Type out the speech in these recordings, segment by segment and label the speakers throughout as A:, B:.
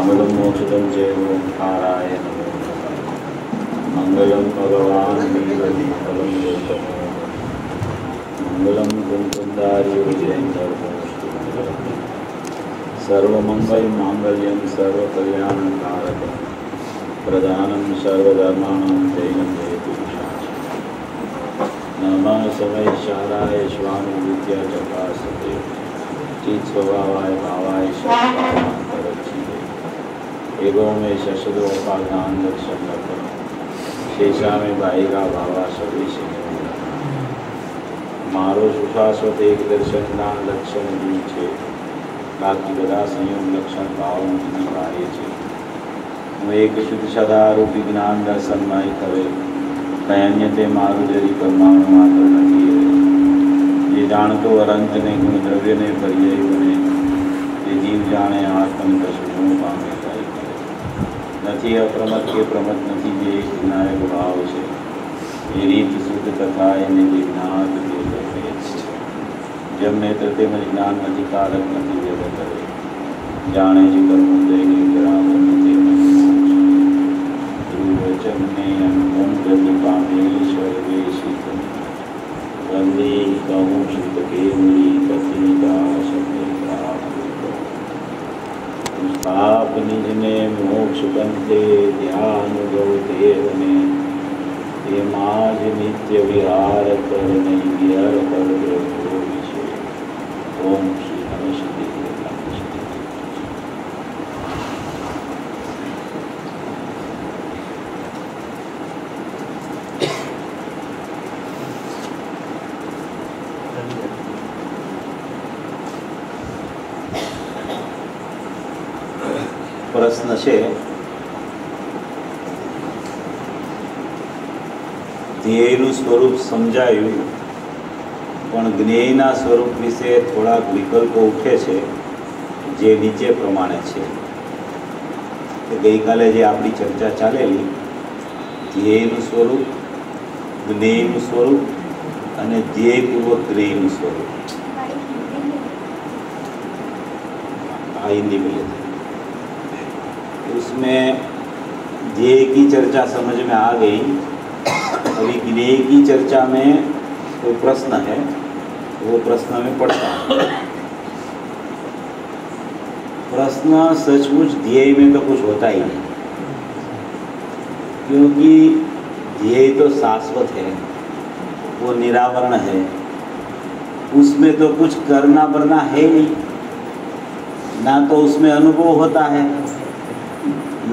A: कामदं मोक्षदं चैव ओंकाराय नमो नमः। मंगलम भगवान् वीरभद्रं मंगलम कुंकुमधारी विजयेन्द्रस्तु सर्वमंगल मांगल्यं सर्वकल्याणकारकं प्रदानं सर्वधर्माणां दैनं जयतु नमः समयशालाय स्वामी विद्या चकासते चित स्वभावाय भावाय शक्तिरक्षिते एगो में शशदो पादान दर्शन लक्षण शेषा में भाईगा भावा सभी से मारो सुशाश्वत एक दर्शन दान लक्षण दी छे बाकी बधा संयोग लक्षण भाव कार्य छे હું એક શુદ્ધ સદારૂપી જ્ઞાન દર્શનમય કરે કંઈ અન્ય તે મારું જરી પરમાણુ માત્ર નથી એ જાણતો અનંતને ગુણ દ્રવ્યને પર્યાય બને એ જીવ જાણે આત્મ કશું પામે કાંઈ કરે નથી અપ્રમત કે પ્રમત નથી જે એક વિનાયક ભાવ છે એ રીત શુદ્ધ તથા એને જે જ્ઞાન જેમ નેત્ર તેમજ જ્ઞાન નથી કારક નથી જગત કરે જાણે જે કર્મ દૈનિક બરાબર નથી वचने अनुमोन गति कामेश्वर वेशित वंदे कहूँ शुद्ध के मुनि कथिता शब्द निज ने मोक्ष बनते ध्यान गौ देव ने ये माज नित्य विहार कर नहीं विहर कर विषय ओम श्री नमस्ते। प्रश्न है ध्येयनु स्वरूप समझायु पण ज्ञेयना स्वरूप विषे थोड़ा विकल्प उठे छे जे नीचे प्रमाणे छे। गई काले जे आपणी चर्चा चालेली ध्येयनु स्वरूप ज्ञेयनु स्वरूप अने ध्येयपूर्वक ज्ञेयनु स्वरूप आ हिंदी में उसमें ध्येय की चर्चा समझ में आ गई। अभी ज्ञेय की चर्चा में कोई प्रश्न है वो प्रश्न में पढ़ता है। प्रश्न सचमुच ध्येय में तो कुछ होता ही नहीं क्योंकि ध्येय तो शाश्वत है वो निरावरण है उसमें तो कुछ करना वरना है नहीं ना तो उसमें अनुभव होता है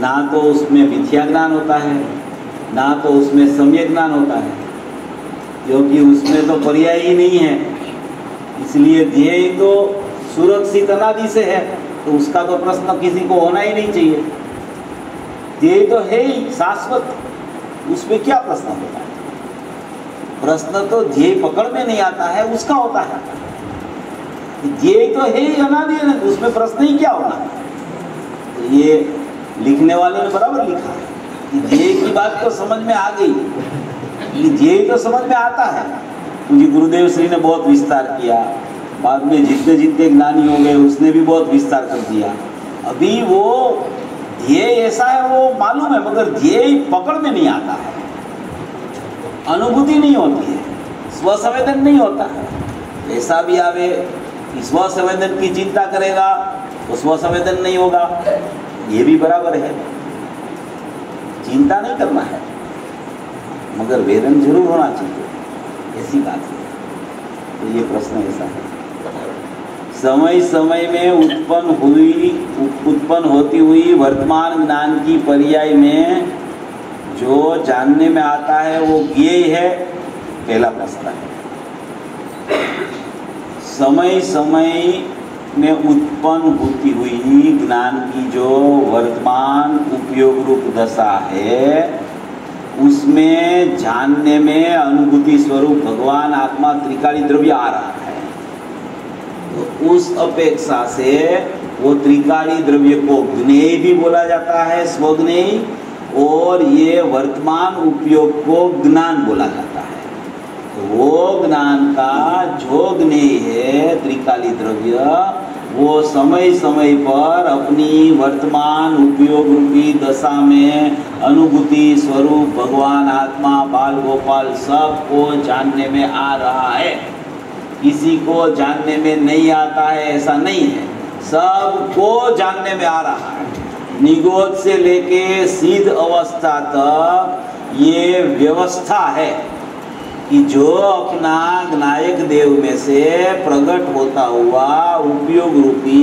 A: ना तो उसमें मिथ्या ज्ञान होता है ना तो उसमें सम्यक ज्ञान होता है क्योंकि उसमें तो पर्याय ही नहीं है। इसलिए ध्येय तो सुरक्षित अनादि से है तो उसका तो प्रश्न किसी को होना ही नहीं चाहिए। ध्येय तो है ही शाश्वत उसमें क्या प्रश्न होता है। प्रश्न तो ध्येय पकड़ में नहीं आता है उसका होता है। ध्येय तो है ही अनादि उसमें प्रश्न ही क्या होना है। तो ये लिखने वाले ने बराबर लिखा है कि ध्येय की बात तो समझ में आ गई। ध्येय तो समझ में आता है। मुझे गुरुदेव श्री ने बहुत विस्तार किया बाद में जितने जितने ज्ञानी हो गए उसने भी बहुत विस्तार कर दिया। अभी वो ध्येय ऐसा है वो मालूम है मगर ध्येय पकड़ में नहीं आता है अनुभूति नहीं होती है स्वसंवेदन नहीं होता है। ऐसा भी आवे कि स्वसंवेदन की चिंता करेगा तो स्वसंवेदन नहीं होगा ये भी बराबर है। चिंता नहीं करना है मगर वेदन जरूर होना चाहिए ऐसी बात है। तो ये प्रश्न ऐसा है समय समय में उत्पन्न होती हुई वर्तमान ज्ञान की पर्याय में जो जानने में आता है वो ज्ञेय है पहला प्रश्न है। समय समय में उत्पन्न होती हुई ज्ञान की जो वर्तमान उपयोग रूप दशा है उसमें जानने में अनुभूति स्वरूप भगवान आत्मा त्रिकाली द्रव्य आ रहा है तो उस अपेक्षा से वो त्रिकाली द्रव्य को ज्ञेय भी बोला जाता है स्वज्ञेय और ये वर्तमान उपयोग को ज्ञान बोला जाता है। तो वो ज्ञान का जो ज्ञेय है त्रिकाली द्रव्य वो समय समय पर अपनी वर्तमान उपयोग रूपी दशा में अनुभूति स्वरूप भगवान आत्मा बाल गोपाल सबको जानने में आ रहा है। किसी को जानने में नहीं आता है ऐसा नहीं है, सबको जानने में आ रहा है। निगोद से लेके सिद्ध अवस्था तक ये व्यवस्था है कि जो अपना ज्ञायक देव में से प्रकट होता हुआ उपयोग रूपी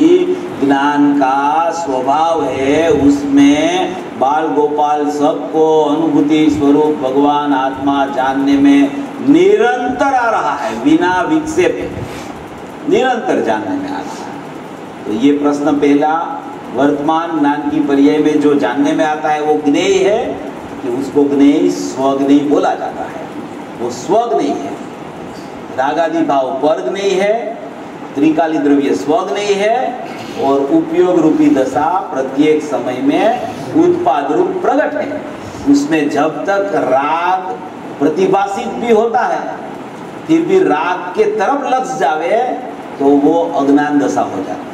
A: ज्ञान का स्वभाव है, उसमें बाल गोपाल सबको अनुभूति स्वरूप भगवान आत्मा जानने में निरंतर आ रहा है, बिना विक्षेप निरंतर जानने में आ रहा है। तो ये प्रश्न पहला, वर्तमान ज्ञान की पर्याय में जो जानने में आता है वो ज्ञेय है कि उसको ज्ञेय स्वज्ञेय बोला जाता है। वो स्वज्ञेय है, रागादि भाव परज्ञेय है, त्रिकाली द्रव्य स्वज्ञेय है और उपयोग रूपी दशा प्रत्येक समय में उत्पाद रूप प्रकट है। उसमें जब तक राग प्रतिभाषित भी होता है फिर भी राग के तरफ लग जावे तो वो अज्ञान दशा हो जाती है।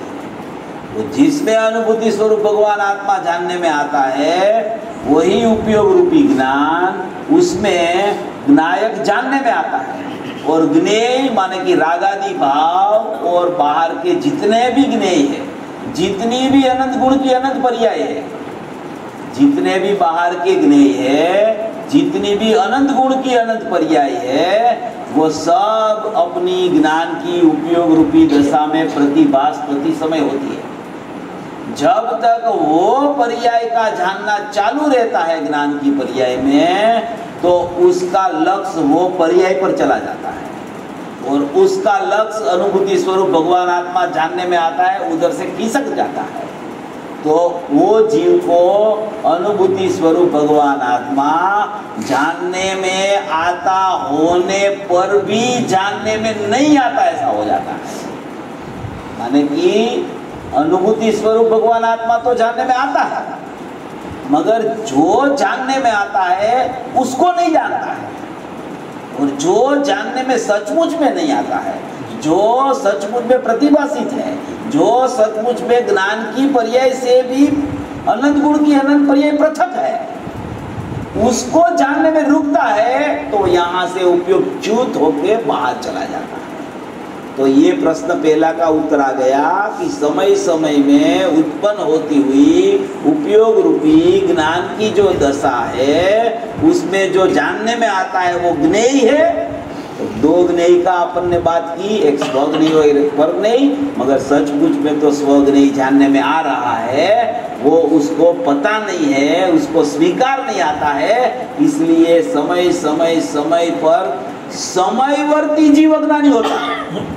A: तो जिसमें अनुभूति स्वरूप भगवान आत्मा जानने में आता है वही उपयोग रूपी ज्ञान उसमें ज्ञायक जानने में आता है। और ज्ञेय माने कि रागादि भाव और बाहर के जितने भी ज्ञेय है, जितनी भी अनंत गुण की अनंत पर्याय है, जितने भी बाहर के ज्ञेय है, जितनी भी अनंत गुण की अनंत पर्याय है, वो सब अपनी ज्ञान की उपयोग रूपी दशा में प्रतिभास प्रति समय होती है। जब तक वो पर्याय का जानना चालू रहता है ज्ञान की पर्याय में, तो उसका लक्ष्य वो पर्याय पर चला जाता है और उसका लक्ष्य अनुभूति स्वरूप भगवान आत्मा जानने में आता है, उधर से खिसक जाता है। तो वो जीव को अनुभूति स्वरूप भगवान आत्मा जानने में आता होने पर भी जानने में नहीं आता ऐसा हो जाता है। माने कि अनुभूति स्वरूप भगवान आत्मा तो जानने में आता है, मगर जो जानने में आता है उसको नहीं जानता है। और जो जानने में सचमुच में नहीं आता है, जो सचमुच में प्रतिभाषित है, जो सचमुच में ज्ञान की पर्याय से भी अनंत गुण की अनंत पर्याय पृथक है, उसको जानने में रुकता है तो यहाँ से उपयोग च्युत होकर बाहर चला जाता है। तो ये प्रश्न पहला का उत्तर आ गया कि समय समय में उत्पन्न होती हुई उपयोग रूपी ज्ञान की जो दशा है उसमें जो जानने में आता है वो ज्ञेय है। तो दो ज्ञेय का अपन ने बात की, एक स्वज्ञेय और एक परज्ञेय, मगर सचमुच में तो स्वज्ञेय जानने में आ रहा है, वो उसको पता नहीं है, उसको स्वीकार नहीं आता है। इसलिए समय समय समय पर समयवर्ती जीव अज्ञानी होता है।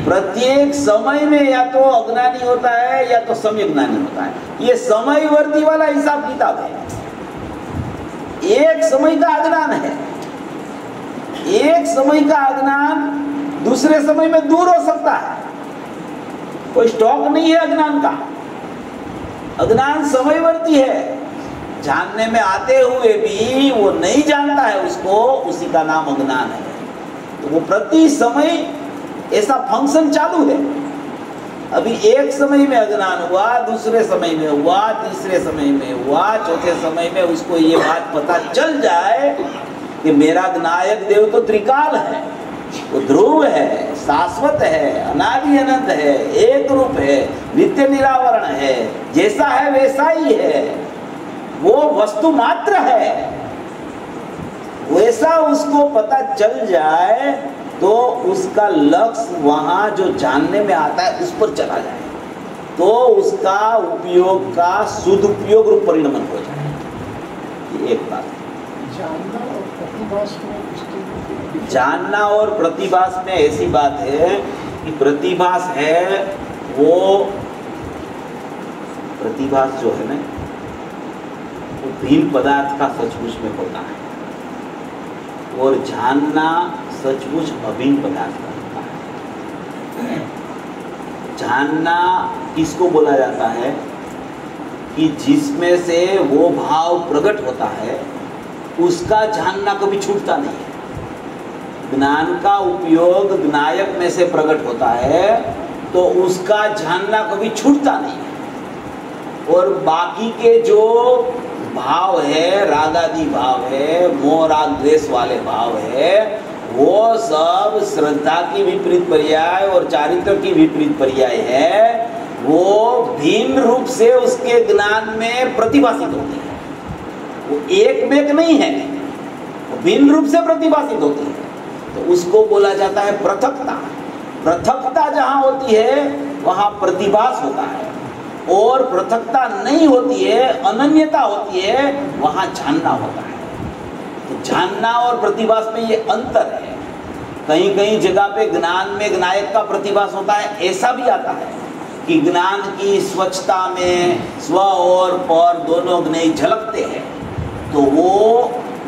A: प्रत्येक समय में या तो अज्ञानी होता है या तो सम्यक ज्ञानी होता है। ये समयवर्ती वाला हिसाब किताब है। एक समय का अज्ञान है, एक समय का अज्ञान दूसरे समय में दूर हो सकता है, कोई स्टॉक नहीं है अज्ञान का। अज्ञान समयवर्ती है, जानने में आते हुए भी वो नहीं जानता है उसको, उसी का नाम अज्ञान है। तो वो प्रति समय ऐसा फंक्शन चालू है। अभी एक समय में अज्ञान हुआ, दूसरे समय में हुआ, तीसरे समय में हुआ, चौथे समय में उसको ये बात पता चल जाए कि मेरा ज्ञायक देव तो त्रिकाल है, वो ध्रुव है, शाश्वत है, अनादि अनंत है, एक रूप है, नित्य निरावरण है, जैसा है वैसा ही है, वो वस्तु मात्र है, वैसा उसको पता चल जाए तो उसका लक्ष्य वहाँ जो जानने में आता है उस पर चला जाए, तो उसका उपयोग का सदुपयोग रूप परिणमन हो जाए। ये एक बात। जानना और प्रतिभास में ऐसी बात है कि प्रतिभास है वो प्रतिभास जो है ना वो भिन्न पदार्थ का सचमुच में होता है, और जानना सचमुच अभिन्न पदार्थ का होता है। जानना किसको बोला जाता है कि जिसमें से वो भाव प्रकट होता है उसका जानना कभी छूटता नहीं है। ज्ञान का उपयोग ज्ञायक में से प्रकट होता है तो उसका जानना कभी छूटता नहीं है। और बाकी के जो भाव है, रागादि भाव है, मोह राग द्वेष वाले भाव है, वो सब श्रद्धा की विपरीत पर्याय और चारित्र की विपरीत पर्याय है। वो भिन्न रूप से उसके ज्ञान में प्रतिभाषित होती है, वो एक में एक नहीं है, वो भिन्न रूप से प्रतिभाषित होती है। तो उसको बोला जाता है पृथकता। पृथकता जहाँ होती है वहाँ प्रतिभास होता है, और पृथकता नहीं होती है, अनन्यता होती है, वहाँ जानना होता है। तो जानना और प्रतिभास में ये अंतर है। कहीं कहीं जगह पे ज्ञान में ज्ञायक का प्रतिभास होता है, ऐसा भी आता है कि ज्ञान की स्वच्छता में स्व और पर दोनों ज्ञेय झलकते हैं। तो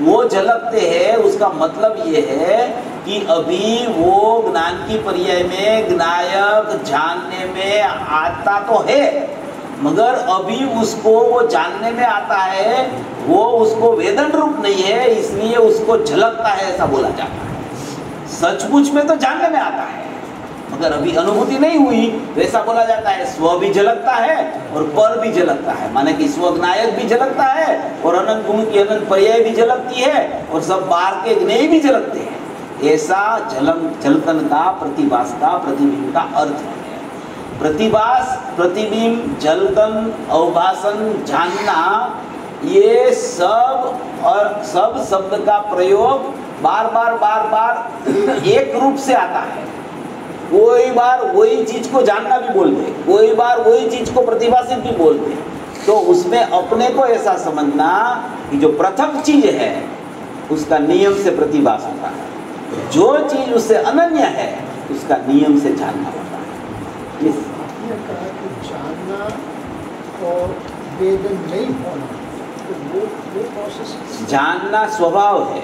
A: वो झलकते हैं, उसका मतलब ये है कि अभी वो ज्ञान की पर्याय में ज्ञायक जानने में आता तो है, मगर अभी उसको वो जानने में आता है, वो उसको वेदन रूप नहीं है, इसलिए उसको झलकता है, ऐसा बोला जाता है। सचमुच में तो जानने में आता है, मगर अभी अनुभूति नहीं हुई, तो ऐसा बोला जाता है स्व भी झलकता है और पर भी झलकता है। माने कि स्वज्ञायक भी झलकता है और अनंत गुण की अनंत पर्याय भी झलकती है, और सब बाहर के ज्ञेय भी झलकते हैं। ऐसा झलकन का, प्रतिभास का, प्रतिबिंब का अर्थ है। प्रतिभास, प्रतिबिंब, झलकन, अवभाषण, जानना, ये सब और सब शब्द का प्रयोग बार बार एक रूप से आता है। कोई बार वही चीज को जानना भी बोल दे, कोई बार वही चीज को प्रतिभाषित भी बोल दे, तो उसमें अपने को ऐसा समझना कि जो पृथक चीज है उसका नियम से प्रतिभास होता है, जो चीज उससे अनन्य है उसका नियम से जानना होता है।
B: कहा कि जानना और वेदन नहीं होना, तो वो प्रोसेस
A: जानना स्वभाव है,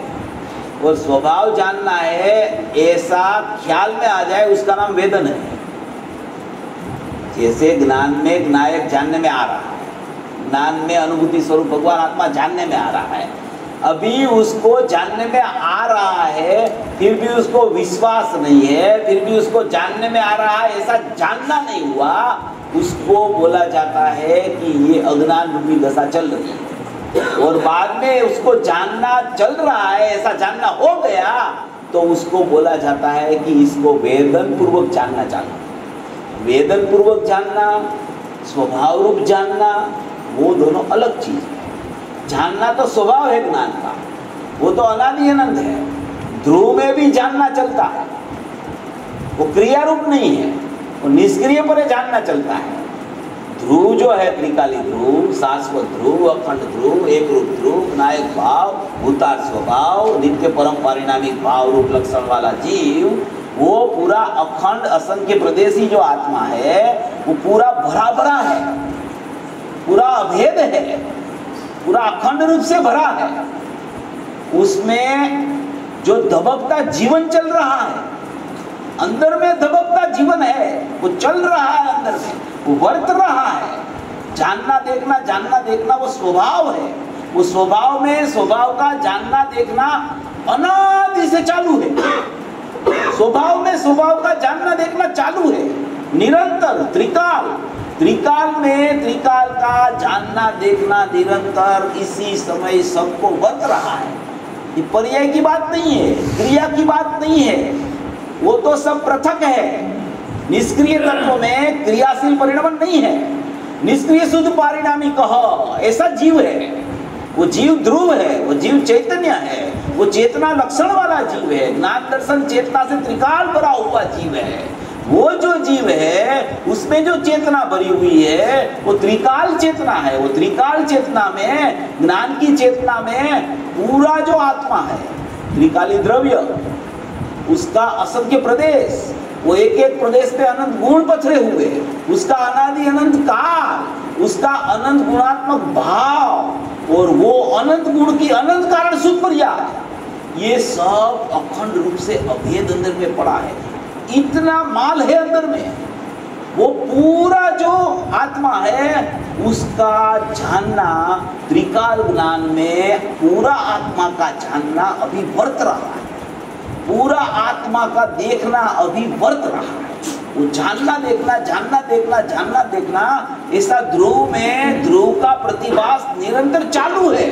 A: और स्वभाव जानना है ऐसा ख्याल में आ जाए, उसका नाम वेदन है। जैसे ज्ञान में ज्ञायक जानने में आ रहा है, ज्ञान में अनुभूति स्वरूप भगवान आत्मा जानने में आ रहा है, अभी उसको जानने में आ रहा है, फिर भी उसको विश्वास नहीं है, फिर भी उसको जानने में आ रहा है, ऐसा जानना नहीं हुआ, उसको बोला जाता है कि ये अज्ञान रूपी दशा चल रही है। और बाद में उसको जानना चल रहा है, ऐसा जानना हो गया, तो उसको बोला जाता है कि इसको वेदन पूर्वक जानना चाहिए। वेदन पूर्वक जानना, स्वभाव रूप जानना, वो दोनों अलग चीज है। जानना तो स्वभाव है ज्ञान का, वो तो अनादि अनंत है। ध्रुव में भी जानना चलता है, वो क्रिया रूप नहीं है, वो निष्क्रिय पर जानना चलता है। ध्रुव जो है त्रिकाली ध्रुव, शाश्वत ध्रुव, अखंड ध्रुव, एक रूप ध्रुव, नायक भाव, भूतार स्वभाव, नित्य परम पारिणामिक भाव रूप लक्षण वाला जीव, वो पूरा अखंड असंख्य प्रदेशी जो आत्मा है, वो पूरा भरा भरा है, पूरा अभेद है, पूरा अखंड रूप से भरा है। उसमें जो धबकता जीवन चल रहा है, अंदर में धबकता जीवन है, वो चल रहा है, अंदर में वो वर्त रहा है। जानना देखना वो स्वभाव है। वो स्वभाव में स्वभाव का जानना देखना अनादि से चालू है। स्वभाव में स्वभाव का जानना देखना चालू है, निरंतर। त्रिकाल में त्रिकाल का जानना देखना निरंतर इसी समय सबको वर्त रहा है। ये पर्याय की बात नहीं है, क्रिया की बात नहीं है, वो तो सब पृथक है। निष्क्रिय तत्व में क्रियाशील परिणाम नहीं है। निष्क्रिय शुद्ध पारिणामी कह ऐसा जीव है। वो जीव ध्रुव है, वो जीव चैतन्य है, वो चेतना लक्षण वाला जीव है, ज्ञान दर्शन चेतना से त्रिकाल भरा हुआ जीव है। वो जो जीव है उसमें जो चेतना भरी हुई है वो त्रिकाल चेतना है। वो त्रिकाल चेतना में, ज्ञान की चेतना में पूरा जो आत्मा है, त्रिकाली द्रव्य, उसका असंख्य प्रदेश, वो एक एक प्रदेश पे अनंत गुण पथरे हुए, उसका अनादि अनंत काल, उसका अनंत गुणात्मक भाव, और वो अनंत गुण की अनंत कारण सुपर्या, ये सब अखंड रूप से अभेद अंदर में पड़ा है। इतना माल है अंदर में। वो पूरा जो आत्मा है उसका जानना त्रिकाल ज्ञान में, पूरा आत्मा का जानना अभी वर्त रहा है, पूरा आत्मा का देखना अभी वर्त रहा है। वो जानना देखना, जानना देखना, जानना देखना, ऐसा ध्रुव में ध्रुव का प्रतिभास निरंतर चालू है।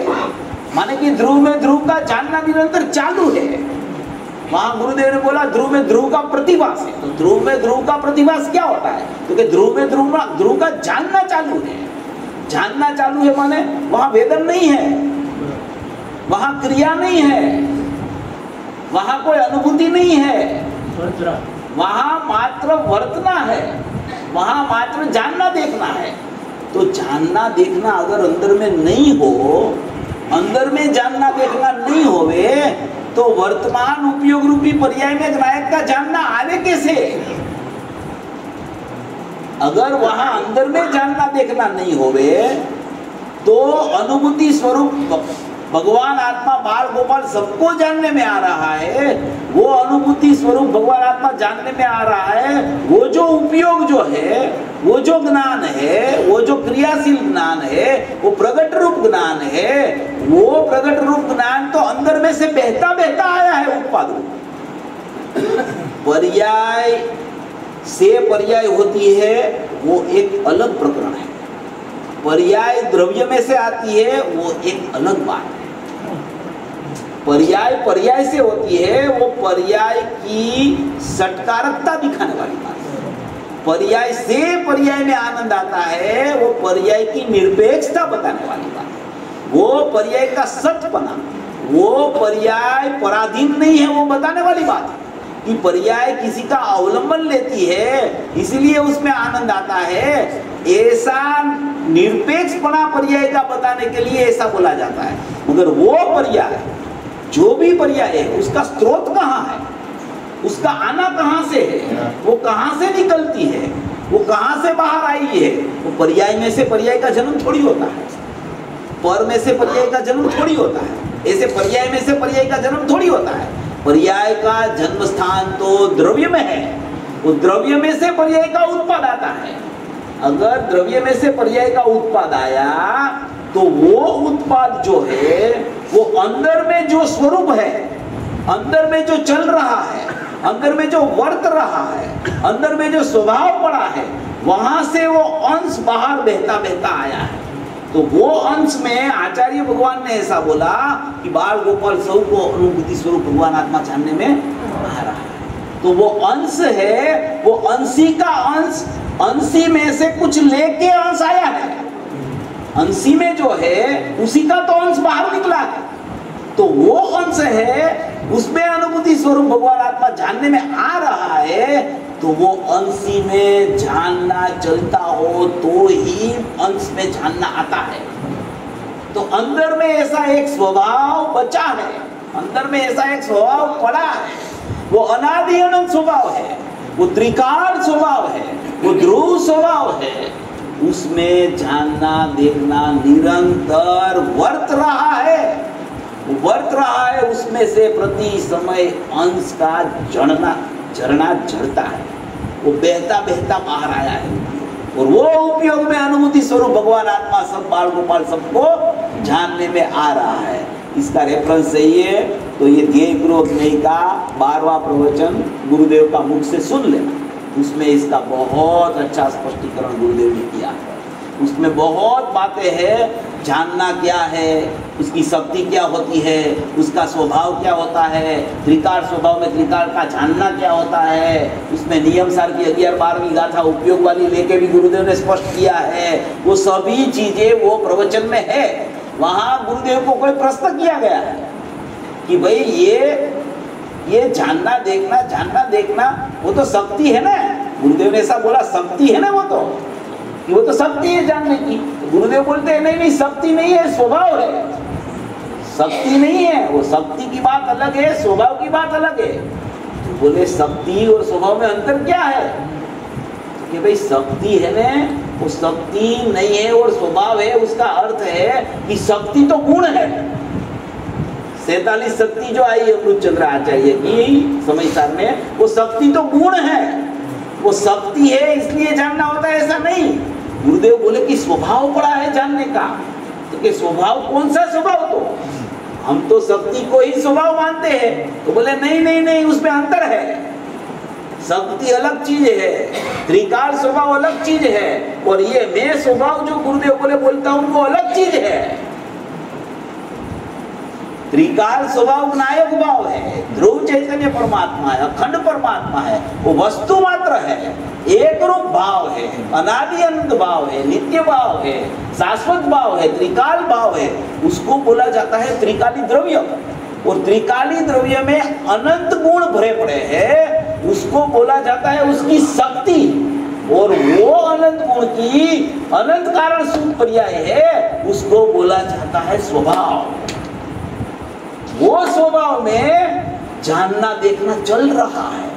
A: माने कि ध्रुव में ध्रुव का जानना निरंतर चालू है। वहां गुरुदेव ने बोला ध्रुव में ध्रुव का प्रतिभास है। तो ध्रुव में ध्रुव का प्रतिभास क्या होता है? तो कि ध्रुव में ध्रुव का जानना चालू है। जानना चालू है माने वहां वेदन नहीं है, वहां क्रिया नहीं है, वहां कोई अनुभूति नहीं है, वहां मात्र वर्तना है, वहां मात्र जानना देखना है। तो जानना देखना अगर अंदर में नहीं हो, अंदर में जानना देखना नहीं होवे, तो वर्तमान उपयोग रूपी पर्याय में नायक का जानना आवे कैसे? अगर वहां अंदर में जानना देखना नहीं होवे, तो अनुभूति स्वरूप भगवान आत्मा बाल गोपाल सबको जानने में आ रहा है। वो अनुभूति स्वरूप भगवान आत्मा जानने में आ रहा है। वो जो उपयोग जो है, वो जो ज्ञान है, वो जो क्रियाशील ज्ञान है, वो प्रगट रूप ज्ञान है। वो प्रगट रूप ज्ञान तो अंदर में से बहता बहता आया है उत्पाद रूप। पर्याय से पर्याय होती है, वो एक अलग प्रकरण है। पर्याय द्रव्य में से आती है, वो एक अलग बात है। पर्याय पर्याय से होती है, वो पर्याय की सटकारकता दिखाने वाली बात है। पर्याय से पर्याय में आनंद आता है, वो पर्याय की निरपेक्षता बताने वाली बात है। वो पर्याय का सत्यपना, वो पर्याय पराधीन नहीं है, वो बताने वाली बात है कि पर्याय किसी का अवलंबन लेती है, इसीलिए उसमें आनंद आता है। ऐसा निरपेक्षपना पर्याय का बताने के लिए ऐसा बोला जाता है। मगर वो पर्याय, जो भी पर्याय है, उसका स्रोत कहाँ है, उसका आना कहाँ से है, वो कहाँ से निकलती है, वो कहाँ से बाहर आई है। वो पर्याय में से पर्याय का जन्म थोड़ी होता है, पर में से पर्याय का जन्म थोड़ी होता है, ऐसे पर्याय में से पर्याय का जन्म थोड़ी होता है। पर्याय का जन्म स्थान तो द्रव्य में है, वो द्रव्य में से पर्याय का उत्पाद आता है। अगर द्रव्य में से पर्याय का उत्पाद आया, तो वो उत्पाद जो है, वो अंदर में जो स्वरूप है, अंदर में जो चल रहा है, अंदर में जो वर्त रहा है, अंदर में जो स्वभाव पड़ा है, वहां से वो अंश बाहर बहता बहता आया है। तो वो अंश में आचार्य भगवान ने ऐसा बोला कि बाल गोपाल सब को अनुभूति स्वरूप भगवान आत्मा जानने में आ रहा है। तो वो अंश है, वो अंशी का अंश, अंशी में से कुछ लेके अंश आया है। अंशी में जो है, उसी का तो अंश बाहर निकला है। तो वो अंश है, उसमें अनुभूति स्वरूप भगवान आत्मा जानने में आ रहा है। तो वो अंशी में जानना चलता हो तो ही अंश में जानना आता है। तो अंदर में ऐसा एक स्वभाव बचा है, अंदर में ऐसा एक स्वभाव पड़ा है, वो अनादि अनंत स्वभाव है, वो त्रिकाल स्वभाव है, वो ध्रुव स्वभाव है। उसमें जानना देखना निरंतर वर्त रहा है, वर्त रहा है। उसमें से प्रति समय अंश का झरना झरता है, वो बहता बहता बाहर आया है। और वो उपयोग में अनुभूति स्वरूप भगवान आत्मा सब बाल गोपाल सबको जानने में आ रहा है। इसका रेफरेंस चाहिए तो ये ध्येय पूर्वक नहीं का 12वां प्रवचन गुरुदेव का मुख से सुन लेना। उसमें इसका बहुत अच्छा स्पष्टीकरण गुरुदेव ने किया है। उसमें बहुत बातें हैं, जानना क्या है, उसकी शक्ति क्या होती है, उसका स्वभाव क्या होता है, त्रिकाल स्वभाव में त्रिकाल का जानना क्या होता है। उसमें नियम सार की 11-12वीं गाथा उपयोग वाली लेके भी गुरुदेव ने स्पष्ट किया है। वो सभी चीजें वो प्रवचन में है। वहाँ गुरुदेव को कोई प्रश्न किया गया है कि भाई ये जानना देखना वो तो शक्ति है ना। गुरुदेव ने ऐसा बोला, शक्ति है ना वो तो शक्ति है जानने की। तो गुरुदेव बोलते हैं नहीं, शक्ति नहीं है, स्वभाव है। शक्ति नहीं है, वो शक्ति की बात अलग है, स्वभाव की बात अलग है। तो बोले शक्ति और स्वभाव में अंतर क्या है? कि भाई शक्ति है ना, वो शक्ति नहीं है और स्वभाव है। उसका अर्थ है कि शक्ति तो गुण है। 47 शक्ति जो आई है अमृतचंद्र आचार्य की समय सार में, वो शक्ति तो गुण है, वो शक्ति है इसलिए जानना होता है, ऐसा नहीं। गुरुदेव बोले कि स्वभाव पड़ा है जानने का। तो कि स्वभाव कौन सा स्वभाव? तो हम तो शक्ति को ही स्वभाव मानते हैं। तो बोले नहीं, उसमें अंतर है। शक्ति अलग चीज है, त्रिकाल स्वभाव अलग चीज है, और ये मैं स्वभाव जो गुरुदेव बोले बोलता हूं वो अलग चीज है। त्रिकाल स्वभाव नायक भाव है, ध्रुव चैतन्य परमात्मा है, अखंड परमात्मा है, वो वस्तु मात्र है, एक रूप भाव है, अनादि अनंत भाव है, नित्य भाव है, शाश्वत भाव है, त्रिकाल भाव है, उसको बोला जाता है त्रिकाली द्रव्य। और त्रिकाली द्रव्य में अनंत गुण भरे पड़े हैं, उसको बोला जाता है उसकी शक्ति। और वो अनंत गुण की अनंत कारण सूत्र पर्याय है, उसको बोला जाता है स्वभाव। वो स्वभाव में जानना देखना चल रहा है,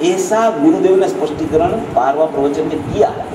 A: ऐसा गुरुदेव ने स्पष्टीकरण 12वां प्रवचन में किया है।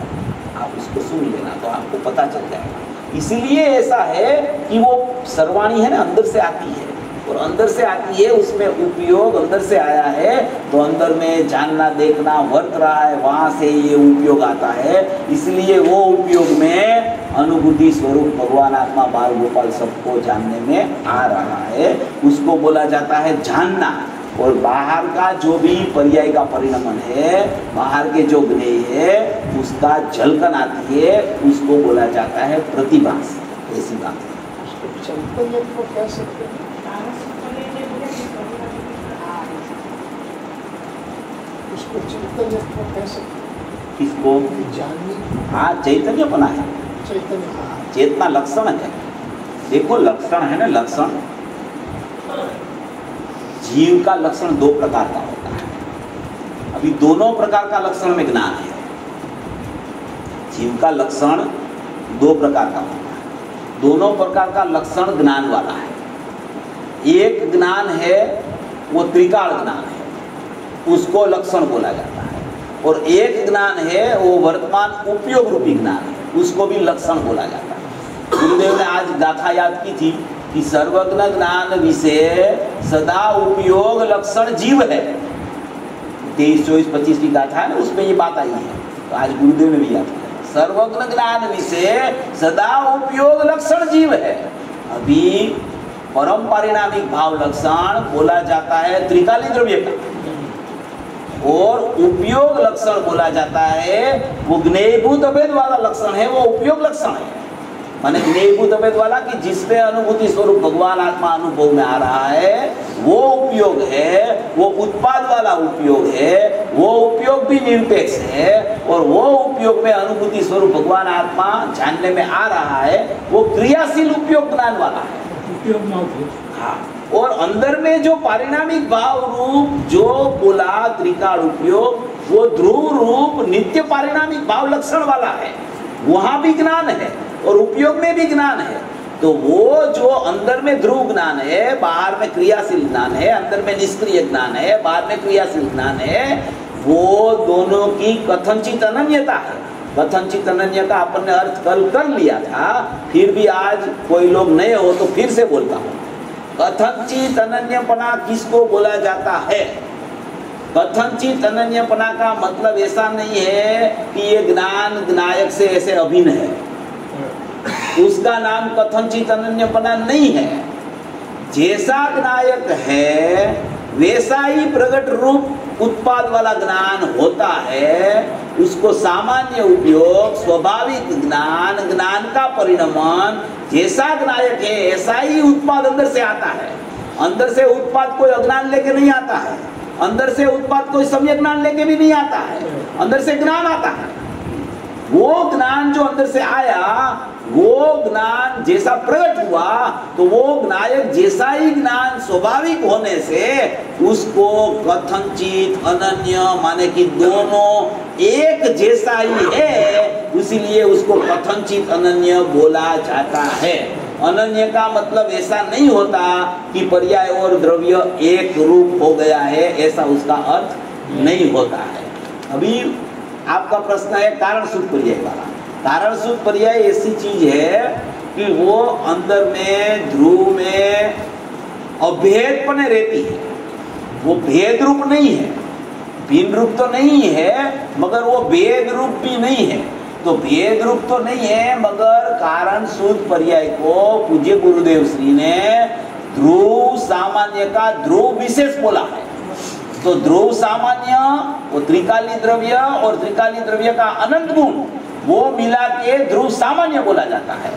A: आप उसको सुन लेना तो आपको पता चल जाएगा। इसीलिए ऐसा है कि वो सर्वाणी है ना, अंदर से आती है, और अंदर से आती है, उसमें उपयोग अंदर से आया है, तो अंदर में जानना देखना वर्त रहा है, वहां से ये उपयोग आता है। इसलिए वो उपयोग में अनुभूति स्वरूप भगवान आत्मा बाल गोपाल सबको जानने में आ रहा है, उसको बोला जाता है जानना। और बाहर का जो भी पर्याय का परिणमन है, बाहर के जो ज्ञेय है उसका झलकन आती है, उसको बोला जाता है प्रतिभास। ऐसी बात है।
B: उसको चैतन्य को कह सकते हैं, उसको चैतन्य को कह सकते हैं।
A: किसको?
B: जानने।
A: हाँ, चैतन्य बना है,
B: चैतन्य
A: चेतना लक्षण है। देखो लक्षण है ना, लक्षण जीव का लक्षण दो प्रकार का होता है। अभी दोनों प्रकार का लक्षण में ज्ञान है। जीव का लक्षण दो प्रकार का होता है, दोनों प्रकार का लक्षण ज्ञान वाला है। एक ज्ञान है वो त्रिकाल ज्ञान है, उसको लक्षण बोला जाता है। और एक ज्ञान है वो वर्तमान उपयोग रूपी ज्ञान है, उसको भी लक्षण बोला जाता है। गुरुदेव ने आज गाथा याद की थी कि सर्वज्ञ ज्ञान विषय सदा उपयोग लक्षण जीव है। 23, 24, 25 की गाथा है ना, उसमें ये बात आई है, तो आज गुरुदेव ने भी याद किया। सर्वज्ञ ज्ञान विषय सदा उपयोग लक्षण जीव है। अभी परम पारिणामिक भाव लक्षण बोला जाता है त्रिकाली द्रव्य का, और उपयोग लक्षण बोला जाता है वो ज्ञेयभूत अभेद वाला लक्षण है, वो उपयोग लक्षण है। माने ज्ञेयभूत अभेद वाला कि जिसमें अनुभूति स्वरूप भगवान आत्मा अनुभव में आ रहा है वो उपयोग है, वो उत्पाद वाला उपयोग है, वो उपयोग भी निरपेक्ष है, और वो उपयोग में अनुभूति स्वरूप भगवान आत्मा जानने में आ रहा है, वो क्रियाशील उपयोग ज्ञान वाला है। हाँ, और अंदर में जो पारिणामिक भाव रूप जो बोला त्रिकाल उपयोग, वो ध्रुव रूप नित्य पारिणामिक भाव लक्षण वाला है, वहां भी ज्ञान है और उपयोग में भी ज्ञान है। तो वो जो अंदर में ध्रुव ज्ञान है, बाहर में क्रियाशील ज्ञान है, अंदर में निष्क्रिय ज्ञान है, बाहर में क्रियाशील ज्ञान है, वो दोनों की कथनचित अनन्यता है। कथनचित अनन्य का अपन ने अर्थ कल कर लिया था, फिर भी आज कोई लोग नए हो तो फिर से बोलता हूँ। कथनचित अनन्यपना किसको बोला जाता है? कथनचित अनन्यपना का मतलब ऐसा नहीं है कि ये ज्ञान ज्ञायक से ऐसे अभिन्न है, उसका नाम कथनचित अनन्यपना नहीं है। जैसा ज्ञायक है वैसा ही प्रकट रूप उत्पाद वाला ज्ञान होता है, उसको सामान्य उपयोग स्वाभाविक ज्ञान ज्ञान का परिणमन जैसा ज्ञायक है ऐसा ही उत्पाद अंदर से आता है। अंदर से उत्पाद कोई अज्ञान लेके नहीं आता है, अंदर से उत्पाद कोई सम्यक ज्ञान लेके भी नहीं आता है, अंदर से ज्ञान आता है। वो ज्ञान जो अंदर से आया वो ज्ञान जैसा प्रकट हुआ तो वो ज्ञायक जैसा ही ज्ञान स्वाभाविक होने से उसको कथनचित अनन्य माने कि दोनों एक जैसा ही है, इसीलिए उसको कथनचित अनन्य बोला जाता है। अनन्य का मतलब ऐसा नहीं होता कि पर्याय और द्रव्य एक रूप हो गया है, ऐसा उसका अर्थ नहीं होता है। अभी आपका प्रश्न है कारण सूत्र पर्याय वाला। कारण सूत्र पर्याय ऐसी चीज है कि वो अंदर में ध्रुव में अभेदपने रहती है, वो भेद रूप नहीं है, भिन्न रूप तो नहीं है मगर वो भेद रूप भी नहीं है। तो भेद रूप तो नहीं है मगर कारण सूत्र पर्याय को पूज्य गुरुदेव श्री ने ध्रुव सामान्य का ध्रुव विशेष बोला है। तो ध्रुव सामान्य, वो त्रिकाली द्रव्य और त्रिकाली द्रव्य का अनंत गुण, वो मिला के ध्रुव सामान्य बोला जाता है।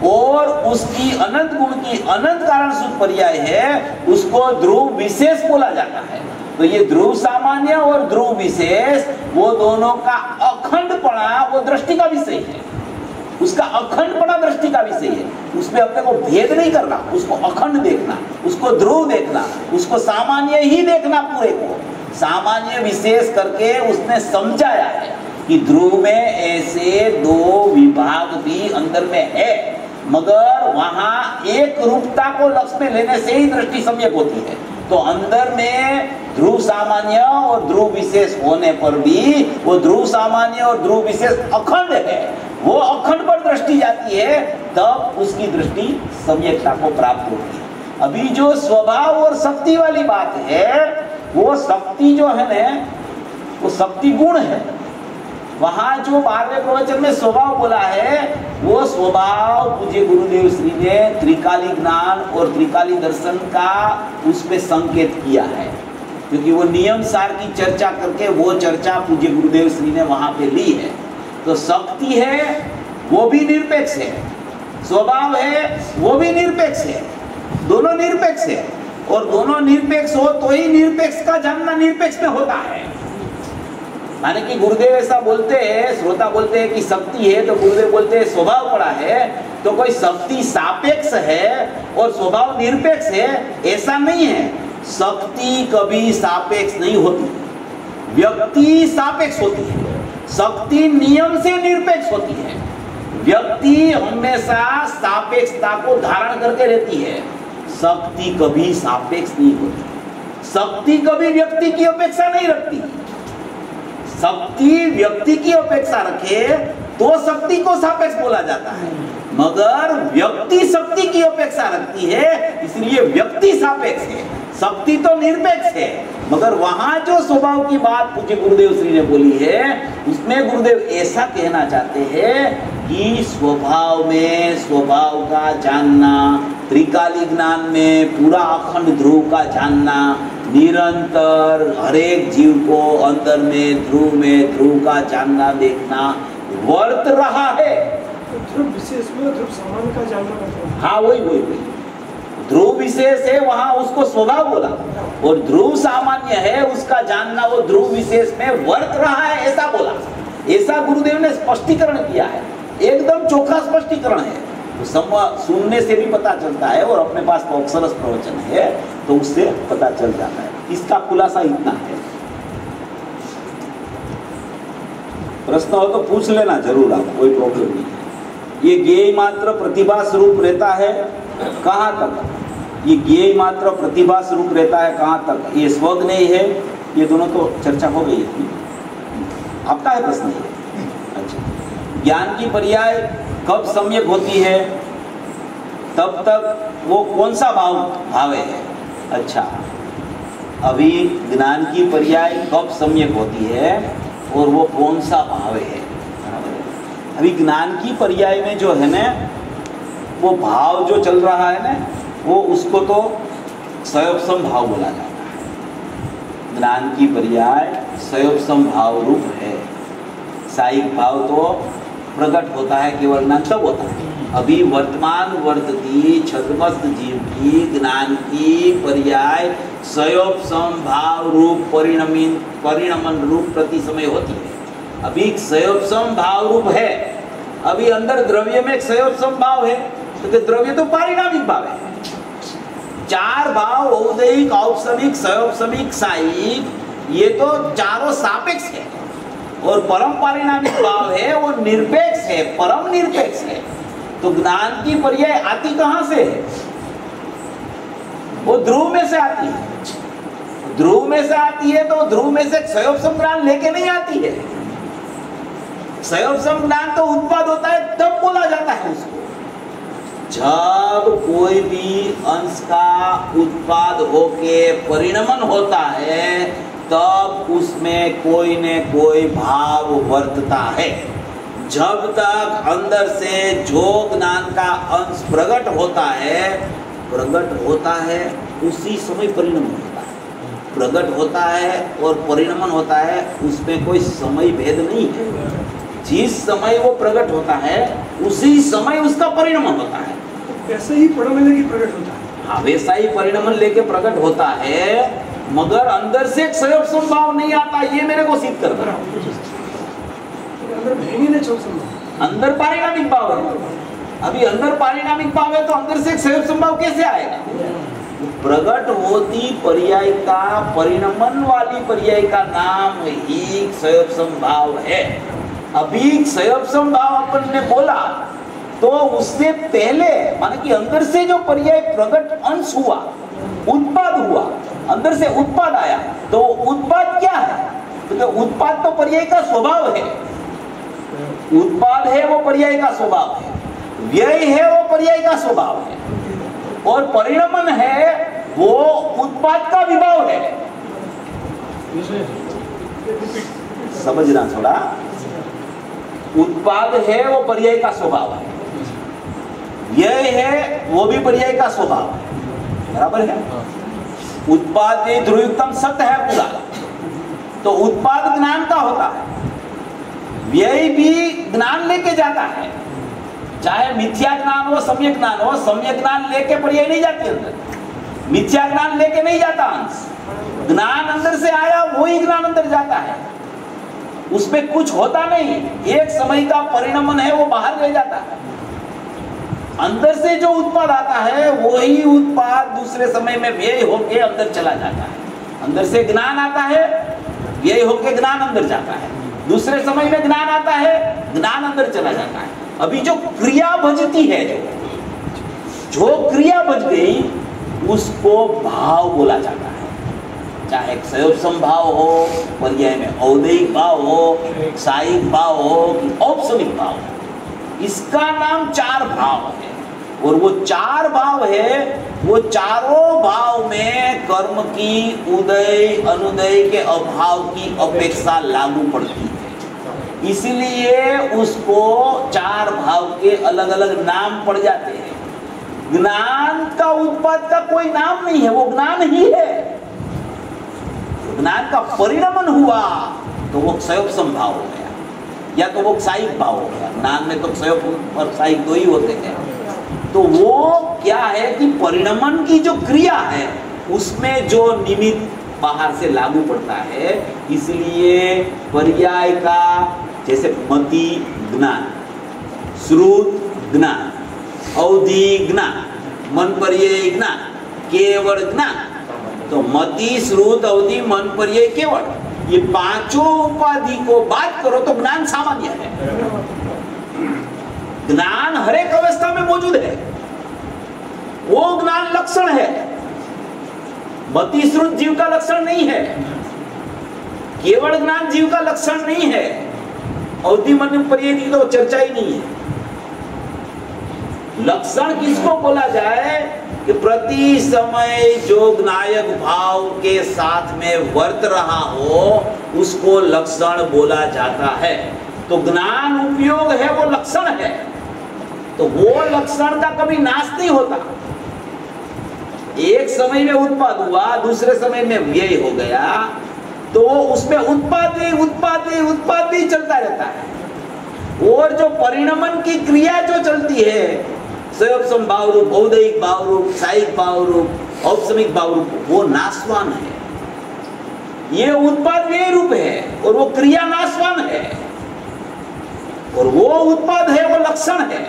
A: और उसकी अनंत गुण की अनंत कारण सूत्र पर्याय है, उसको ध्रुव विशेष बोला जाता है। तो ये ध्रुव सामान्य और ध्रुव विशेष, वो दोनों का अखंडपणा वो दृष्टि का विषय है। उसका अखंडपणा दृष्टि का विषय है, उसमें अपने को भेद नहीं करना, उसको अखंड देखना, उसको ध्रुव देखना, उसको सामान्य ही देखना, पूरे को सामान्य विशेष करके उसने समझाया है कि ध्रुव में ऐसे दो विभाग भी अंदर में है, मगर वहां एक रूपता को लक्ष्य में लेने से ही दृष्टि सम्यक होती है। तो अंदर में ध्रुव सामान्य और ध्रुव विशेष होने पर भी वो ध्रुव सामान्य और ध्रुव विशेष अखंड है, वो अखंड पर दृष्टि जाती है, तब उसकी दृष्टि सम्यकता को प्राप्त होती है। अभी जो स्वभाव और शक्ति वाली बात है, वो शक्ति जो है ना, वो शक्ति गुण है। वहां जो 12वें प्रवचन में स्वभाव बोला है, वो स्वभाव पूज्य गुरुदेव श्री ने त्रिकाली ज्ञान और त्रिकाली दर्शन का उस पे संकेत किया है, क्योंकि वो नियम सार की चर्चा करके वो चर्चा पूज्य गुरुदेव श्री ने वहां पे ली है। तो शक्ति है वो भी निरपेक्ष है, स्वभाव है वो भी निरपेक्ष है, दोनों निरपेक्ष है। और दोनों निरपेक्ष हो तो ही निरपेक्ष का जानना निरपेक्ष में होता है। माने कि गुरुदेव ऐसा बोलते हैं, श्रोता बोलते हैं कि शक्ति है, तो गुरुदेव बोलते हैं स्वभाव पड़ा है, तो कोई शक्ति सापेक्ष है और स्वभाव निरपेक्ष है, ऐसा नहीं है। शक्ति कभी सापेक्ष नहीं होती, व्यक्ति सापेक्ष होती है। शक्ति नियम से निरपेक्ष होती है, व्यक्ति हमेशा सापेक्षता को धारण करके रहती है। शक्ति कभी सापेक्ष नहीं होती, शक्ति कभी व्यक्ति की अपेक्षा नहीं रखती। शक्ति व्यक्ति की अपेक्षा रखे तो शक्ति को सापेक्ष बोला जाता है, मगर व्यक्ति शक्ति की अपेक्षा रखती है, इसलिए व्यक्ति सापेक्ष है। शक्ति तो निरपेक्ष है, मगर वहां जो स्वभाव की बात पूज्य गुरुदेव श्री ने बोली है, उसमें गुरुदेव ऐसा कहना चाहते हैं कि स्वभाव में स्वभाव का जानना, त्रिकाली ज्ञान में पूरा अखंड ध्रुव का जानना, निरंतर हरेक जीव को अंदर में ध्रुव का जानना देखना वर्त रहा है।
B: ध्रुव विशेष में ध्रुव सामान्य का जानना मतलब,
A: हाँ वही ध्रुव विशेष है, वहां उसको स्वभाव बोला, और ध्रुव सामान्य है, उसका जानना वो ध्रुव विशेष में वर्त रहा है, ऐसा बोला। ऐसा गुरुदेव ने स्पष्टीकरण किया है, एकदम चोखा स्पष्टीकरण है। तो सुनने से भी पता चलता है, और अपने पास तो अक्षरस प्रवचन है तो उससे पता चल जाता है। इसका खुलासा इतना है। प्रश्न हो तो पूछ लेना जरूर, आप कोई प्रॉब्लम नहीं है। ये ज्ञेय मात्र प्रतिभा स्वरूप रहता है कहाँ तक? ये ज्ञेय मात्र प्रतिभा स्वरूप रहता है कहाँ तक? ये स्वज्ञेय है, ये दोनों तो चर्चा हो गई है। आपका है प्रश्न ये? अच्छा, ज्ञान की पर्याय कब सम्यक होती है, तब तक वो कौन सा भाव है? अच्छा, अभी ज्ञान की पर्याय कब सम्यक होती है और वो कौन सा भाव है? अभी ज्ञान की पर्याय में जो है ना, वो भाव जो चल रहा है ना, वो उसको तो सयोपसम भाव बोला जाता है। ज्ञान की पर्याय सयोपसम भाव रूप है। साइक भाव तो प्रकट होता है केवल ज्ञान तब होता है। अभी वर्तमान वर्तती छद्मस्त जीव की ज्ञान की पर्याय सयोपसम भाव रूप परिणमन रूप प्रति समय होती है। अभी सयोपसम भाव रूप है, अभी अंदर द्रव्य में एक सयोपसम भाव है, तो द्रव्य तो पारिणामिक भाव है। चार भाव औदयिक, औपसमिक, सयोपसमिक, साइक, ये तो चारों सापेक्ष है, और परम पारिणामिक भाव है वो निरपेक्ष है, परम निरपेक्ष है। तो ज्ञान की पर्याय आती कहां से है? वो ध्रुव में से आती है। ध्रुव में से आती है तो ध्रुव में से सयोपसम ज्ञान लेके नहीं आती है। सयोपसम ज्ञान तो उत्पाद होता है तब बोला जाता है उसको, जब कोई भी अंश का उत्पाद होके परिणमन होता है, तब उसमें कोई न कोई भाव वर्तता है। जब तक अंदर से जो ज्ञान का अंश प्रकट होता है, उसी समय परिणमन होता है। प्रकट होता है और परिणमन होता है, उसमें कोई समय भेद नहीं है। जिस समय वो प्रकट होता है उसी समय उसका परिणमन होता है।
B: वैसे ही परिणमन लेके प्रकट होता है।
A: हाँ, वैसा ही परिणमन लेके प्रकट होता है, मगर अंदर से एक स्वयं संभाव नहीं आता, ये मेरे को सिद्ध करना।
B: अंदर नहीं ना चल संभाव,
A: अंदर पारिणामिक भाव है। अभी अंदर पारिणामिक भाव है तो अंदर से एक स्वयं संभाव कैसे आएगा? प्रकट होती पर्याय का, परिणमन वाली पर्याय का नाम ही स्वयं संभाव है। अभी स्वयं संभाव अपन ने बोला तो उससे पहले माने कि अंदर से जो पर्याय प्रकट अंश हुआ, उत्पाद हुआ, अंदर से उत्पाद आया, तो उत्पाद क्या है? तो उत्पाद तो पर्याय का स्वभाव है, उत्पाद है वो पर्याय का स्वभाव है, व्यय है वो पर्याय का स्वभाव है, और परिणमन है वो उत्पाद का विभाव है। समझना थोड़ा, उत्पाद है वो पर्याय का स्वभाव है, व्यय है वो भी पर्याय का स्वभाव है, बराबर है। उत्पाद ध्रुवयुक्तम सत्य है पूरा, तो उत्पाद ज्ञान का होता है, व्यय भी ज्ञान लेके जाता है, चाहे मिथ्या ज्ञान हो सम्यक ज्ञान हो, सम्यक ज्ञान लेके पर्याय नहीं जाती अंदर, मिथ्या ज्ञान लेके नहीं जाता अंश, ज्ञान अंदर से आया वही ज्ञान अंदर जाता है, उसमें कुछ होता नहीं, एक समय का परिणमन है वो बाहर ले जाता है। अंदर से जो उत्पाद आता है वही उत्पाद दूसरे समय में व्यय होके अंदर चला जाता है। अंदर से ज्ञान आता है, व्यय होके ज्ञान अंदर जाता है, दूसरे समय में ज्ञान आता है, ज्ञान अंदर चला जाता है। अभी जो क्रिया बजती है, जो क्रिया बज गई उसको भाव बोला जाता है, चाहे क्षयोप संभाव हो, पर्याय में औदैहिक भाव हो, सायिक भाव हो, औपसमिक भाव हो, इसका नाम चार भाव है। और वो चार भाव है, वो चारों भाव में कर्म की उदय अनुदय के अभाव की अपेक्षा लागू पड़ती है, इसलिए उसको चार भाव के अलग अलग नाम पड़ जाते हैं। ज्ञान का उत्पाद का कोई नाम नहीं है, वो ज्ञान ही है। ज्ञान का परिणमन हुआ तो वो क्षयोप संभाव हो गया, या तो वो सायिक भाव हो गया। ज्ञान में तो क्षयोप और सायिक दो ही होते हैं। तो वो क्या है कि परिणमन की जो क्रिया है उसमें जो निमित्त बाहर से लागू पड़ता है, इसलिए पर्याय का जैसे मति ज्ञान, श्रुत ज्ञान, अवधि ज्ञान, मन पर्याय ज्ञान, केवल ज्ञान, तो मति श्रुत अवधि मन पर्याय केवल, ये पांचों उपाधि को बात करो तो ज्ञान सामान्य है। ज्ञान हर एक अवस्था में मौजूद है, वो ज्ञान लक्षण है। मति श्रुत जीव का लक्षण नहीं है, केवल ज्ञान जीव का लक्षण नहीं है, अवधि मन पर्याय की तो चर्चा ही नहीं है। लक्षण किसको बोला जाए कि प्रति समय जो ज्ञायक भाव के साथ में वर्त रहा हो उसको लक्षण बोला जाता है। तो ज्ञान उपयोग है, वो लक्षण है, तो वो लक्षण का कभी नाश नहीं होता। एक समय में उत्पाद हुआ, दूसरे समय में व्यय हो गया, तो उसमें उत्पाद ही चलता रहता है। और जो परिणमन की क्रिया जो चलती है, स्वयं संभाव रूप, औदैहिक भाव रूप, सायिक भाव रूप, औपसमिक भाव रूप, वो नाशवान है। ये उत्पाद व्यय रूप है और वो क्रिया नाशवान है, और वो उत्पाद है, वो लक्षण है।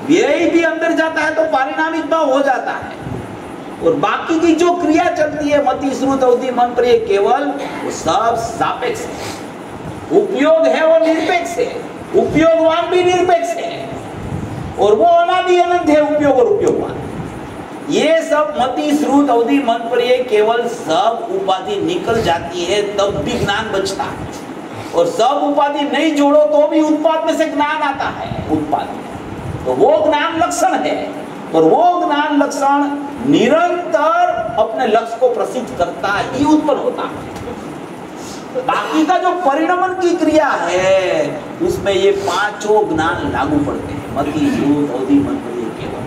A: व्यय भी अंदर जाता है तो पारिणामिक भाव हो जाता है, और बाकी की जो क्रिया चलती है मति श्रुत अवधि मन पर्याय केवल, वो सब सापेक्ष है। उपयोग है वो निरपेक्ष है, उपयोगवान भी निरपेक्ष है, और वो अनादि अनंत है उपयोग और उपयोगवान। ये सब मति श्रुत अवधि मन पर्याय केवल सब उपाधि निकल जाती है तब भी ज्ञान बचता है, और सब उपाधि नहीं जोड़ो तो भी उत्पाद में से ज्ञान आता है उत्पाद में, तो वो ज्ञान लक्षण है। और वो ज्ञान लक्षण निरंतर अपने लक्ष्य को प्रसिद्ध करता ही उत्पन्न होता है। बाकी का जो परिणमन की क्रिया है उसमें ये पांचों ज्ञान लागू पड़ते हैं, मति श्रुत अवधि मन पर्याय केवल।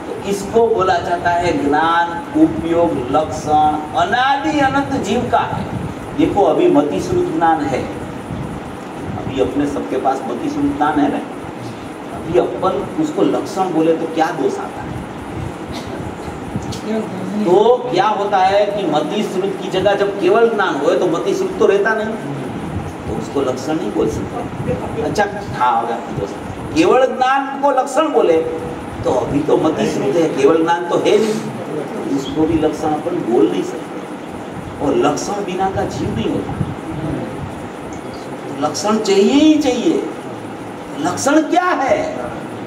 A: तो इसको बोला जाता है ज्ञान उपयोग लक्षण अनादि अनंत जीव का है। देखो अभी मति श्रुत ज्ञान है, अभी अपने सबके पास मति श्रुत ज्ञान है ना, अभी अपन उसको लक्षण बोले तो क्या दोष आता है? तो क्या होता है कि मति श्रुत की जगह जब केवल ज्ञान हो तो मति श्रुत तो रहता नहीं, तो उसको लक्षण नहीं बोल सकते। अच्छा हाँ हो गया दोस्त, केवल ज्ञान को लक्षण बोले तो अभी तो मति श्रुत है, केवल ज्ञान तो है नहीं, तो उसको भी लक्षण अपन बोल नहीं सकते। और लक्षण बिना का जीव नहीं होता, लक्षण चाहिए ही चाहिए। लक्षण क्या है?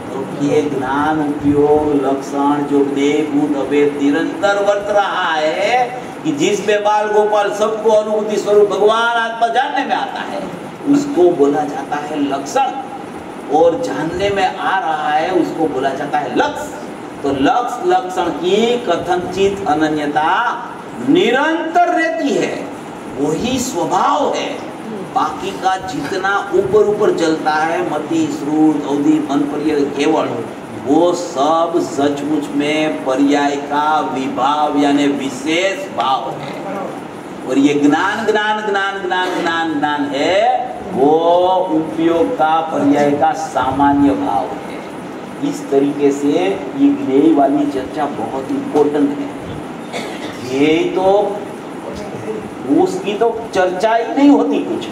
A: तो ये ज्ञान उपयोग लक्षण जो ज्ञेयभूत अभेद निरंतर वर्त रहा है कि जिसमें बाल गोपाल सबको अनुभूति स्वरूप भगवान आत्मा जानने में आता है, उसको बोला जाता है लक्षण। और जानने में आ रहा है उसको बोला जाता है लक्ष्य। तो लक्ष्य लक्षण की कथनचित अनन्यता निरंतर रहती है, वही स्वभाव है। बाकी का जितना ऊपर ऊपर चलता है मति श्रुत अवधि मन पर्याय केवल, वो सब सचमुच में पर्याय का विभाव यानी विशेष भाव है। और ये ज्ञान ज्ञान ज्ञान ज्ञान ज्ञान ज्ञान है, वो उपयोग का पर्याय का सामान्य भाव है। इस तरीके से ये ज्ञेय वाली चर्चा बहुत इम्पोर्टेंट है। ये तो उसकी तो चर्चा ही नहीं होती कुछ,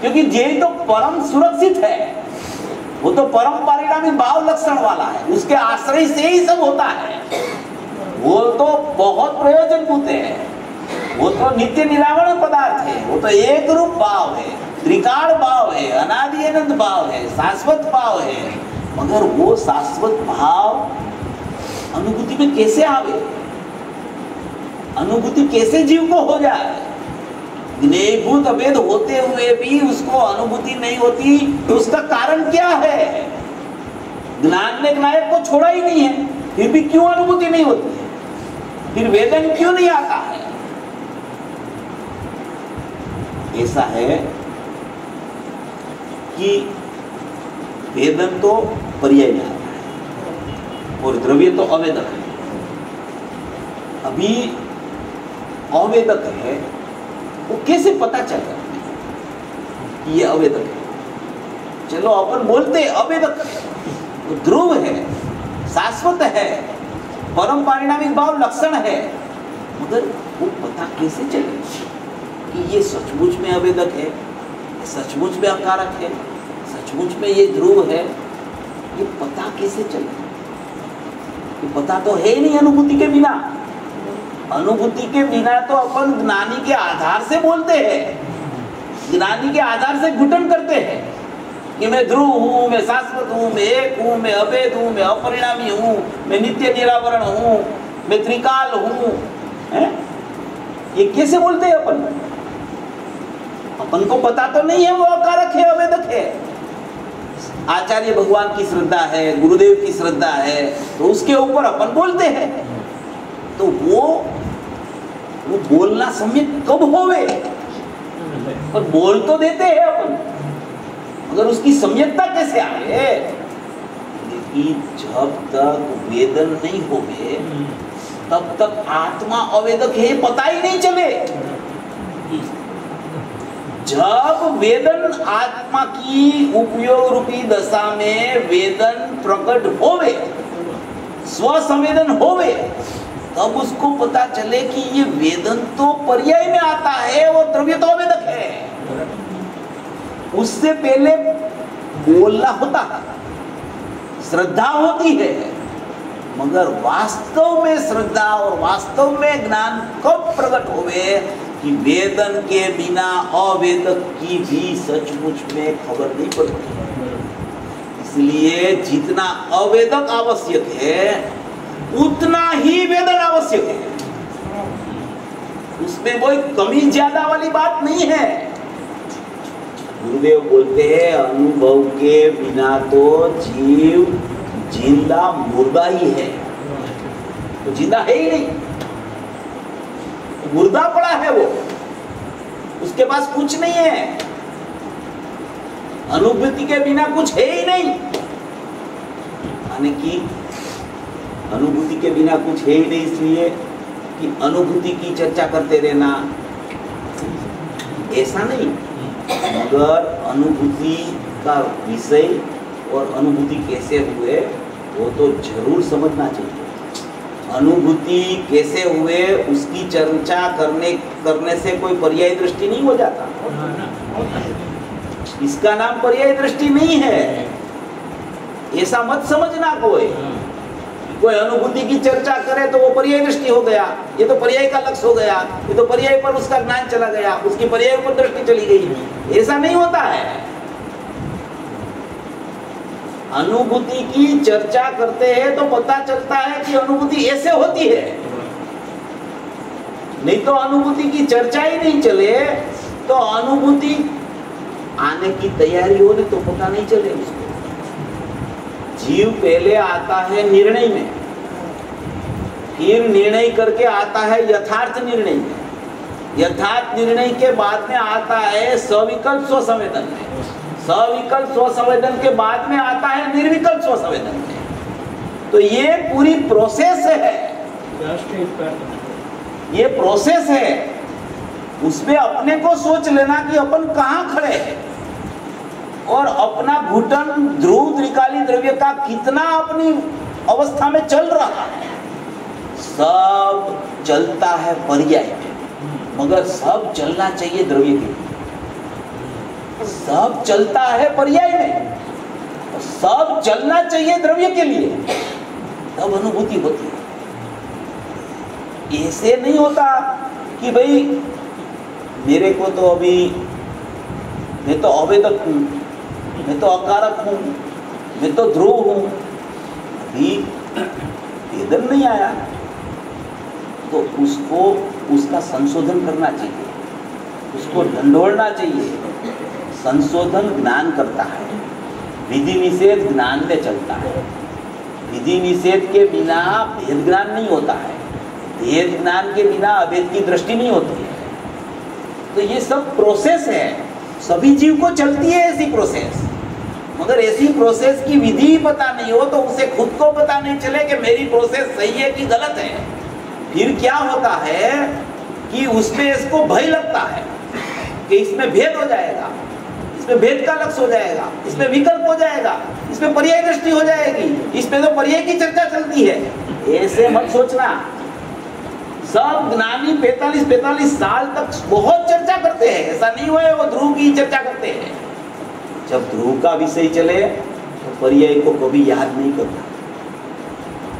A: क्योंकि ये तो परम सुरक्षित है, वो तो परम परिणामी भाव लक्षण वाला है, उसके आश्रय से ही सब होता है। वो तो बहुत प्रयोजनभूत है, वो तो नित्य निरावरण पदार्थ है, वो तो एक रूप भाव है, त्रिकाल भाव है, अनादि अनंत भाव है, शाश्वत भाव है। मगर वो शाश्वत भाव अनुभूति में कैसे आवे, अनुभूति कैसे जीव को हो जाए? ज्ञेयभूत अभेद होते हुए भी उसको अनुभूति नहीं होती, तो उसका कारण क्या है? ज्ञान ने ज्ञायक को छोड़ा ही नहीं है, फिर भी क्यों अनुभूति नहीं होती है? फिर वेदन क्यों नहीं आता है? ऐसा है कि वेदन तो पर्याय में आता है और द्रव्य तो अवेदक है। अभी अवेदक है, वो कैसे पता चलेगा कि ये अवेदक है? चलो अपन बोलते अवेदक है, तो ध्रुव है, शाश्वत है, परम पारिणामिक भाव लक्षण है, मगर वो पता कैसे चलेगा कि ये सचमुच में अवेदक है, सचमुच में अकारक है, सचमुच में ये ध्रुव है? ये पता कैसे चलेगा? ये पता तो है नहीं अनुभूति के बिना। अनुभूति के बिना तो अपन ज्ञानी के आधार से बोलते हैं, ज्ञानी के आधार से घुटन करते हैं कि मैं ध्रुव हूँ, मैं शाश्वत हूँ, मैं एक हूँ, मैं अभेद हूँ, मैं अपरिणामी हूँ, मैं नित्य निरावरण हूँ, मैं त्रिकाल हूँ। ये कैसे बोलते हैं अपन? अपन को पता तो नहीं है वो अकारक है, अवेदक है। आचार्य भगवान की श्रद्धा है, गुरुदेव की श्रद्धा है, तो उसके ऊपर अपन बोलते हैं। तो वो बोलना सम्यक कब होवे? पर बोल तो देते हैं अपन, मगर उसकी सम्यकता कैसे आए? कि जब तक वेदन नहीं होवे तब तक आत्मा अवेदक है पता ही नहीं चले। जब वेदन आत्मा की उपयोग रूपी दशा में वेदन प्रकट होवे, स्वसंवेदन होवे, तब उसको पता चले कि ये वेदन तो पर्याय में आता है और द्रव्य तो अवेदक है। उससे पहले बोलना होता है, श्रद्धा होती है, मगर वास्तव में श्रद्धा और वास्तव में ज्ञान कब प्रकट होवे कि वेदन के बिना अवेदक की भी सचमुच में खबर नहीं पड़ती। इसलिए जितना अवेदक आवश्यक है उतना ही वेदन आवश्यक है, उसमें कोई कमी ज्यादा वाली बात नहीं है। गुरुदेव बोलते हैं अनुभव के बिना तो जीव जिंदा मुर्दा ही है, तो जिंदा है ही नहीं, मुर्दा पड़ा है वो, उसके पास कुछ नहीं है। अनुभूति के बिना कुछ है ही नहीं। यानी कि अनुभूति के बिना कुछ है ही नहीं, इसलिए कि अनुभूति की चर्चा करते रहना, ऐसा नहीं। मगर अनुभूति का विषय और अनुभूति कैसे हुए वो तो जरूर समझना चाहिए। अनुभूति कैसे हुए उसकी चर्चा करने से कोई पर्याय दृष्टि नहीं हो जाता। इसका नाम पर्याय दृष्टि नहीं है, ऐसा मत समझना। कोई अनुभूति की चर्चा करे तो वो पर्याय दृष्टि हो गया, ये तो पर्याय का लक्ष्य हो गया, ये तो पर्याय पर उसका ज्ञान चला गया, उसकी पर्याय पर दृष्टि चली गई। ऐसा नहीं होता है। अनुभूति की चर्चा करते हैं तो पता चलता है कि अनुभूति ऐसे होती है, नहीं तो अनुभूति की चर्चा ही नहीं चले तो अनुभूति आने की तैयारी हो नहीं तो पता नहीं चले उसको। जीव पहले आता है निर्णय में, फिर निर्णय करके आता है यथार्थ निर्णय में, यथार्थ निर्णय के बाद में आता है सविकल्प स्वसंवेदन में, सविकल्प स्वसंवेदन के बाद में आता है निर्विकल्प स्वसंवेदन में। तो ये पूरी प्रोसेस है, ये प्रोसेस है। उसमें अपने को सोच लेना कि अपन कहाँ खड़े हैं और अपना घुटन ध्रुव त्रिकाली द्रव्य का कितना अपनी अवस्था में चल रहा है। सब चलता है पर्याय में, मगर सब चलना चाहिए द्रव्य के लिए। सब चलता है पर्याय में, सब चलना चाहिए द्रव्य के लिए, तब अनुभूति होती है। ऐसे नहीं होता कि भाई मेरे को तो अभी, मैं तो अवेदक हूँ, मैं तो अकारक हूँ, मैं तो ध्रुव हूँ, अभी वेदन नहीं आया, तो उसको उसका संशोधन करना चाहिए, उसको ढंढोड़ना चाहिए। संशोधन ज्ञान करता है, विधि निषेध ज्ञान में चलता है। विधि निषेध के बिना भेद ज्ञान नहीं होता है, भेद ज्ञान के बिना अभेद की दृष्टि नहीं होती है। तो ये सब प्रोसेस है, सभी जीव को चलती है ऐसी प्रोसेस। मगर ऐसी प्रोसेस की विधि ही पता नहीं हो तो उसे खुद को पता नहीं चले कि मेरी प्रोसेस सही है कि गलत है। फिर क्या होता है कि उसमें इसको भय लगता है कि इसमें भेद हो जाएगा, इसमें भेद का लक्ष्य हो जाएगा, इसमें विकल्प हो जाएगा, इसमें पर्याय दृष्टि हो जाएगी, इसमें तो पर्याय की चर्चा चलती है। ऐसे मत सोचना। सब ज्ञानी 45 साल तक बहुत चर्चा करते हैं, ऐसा नहीं हुआ है वो ध्रुव की चर्चा करते हैं। जब ध्रुव का विषय चले तो पर्याय को कभी याद नहीं करता,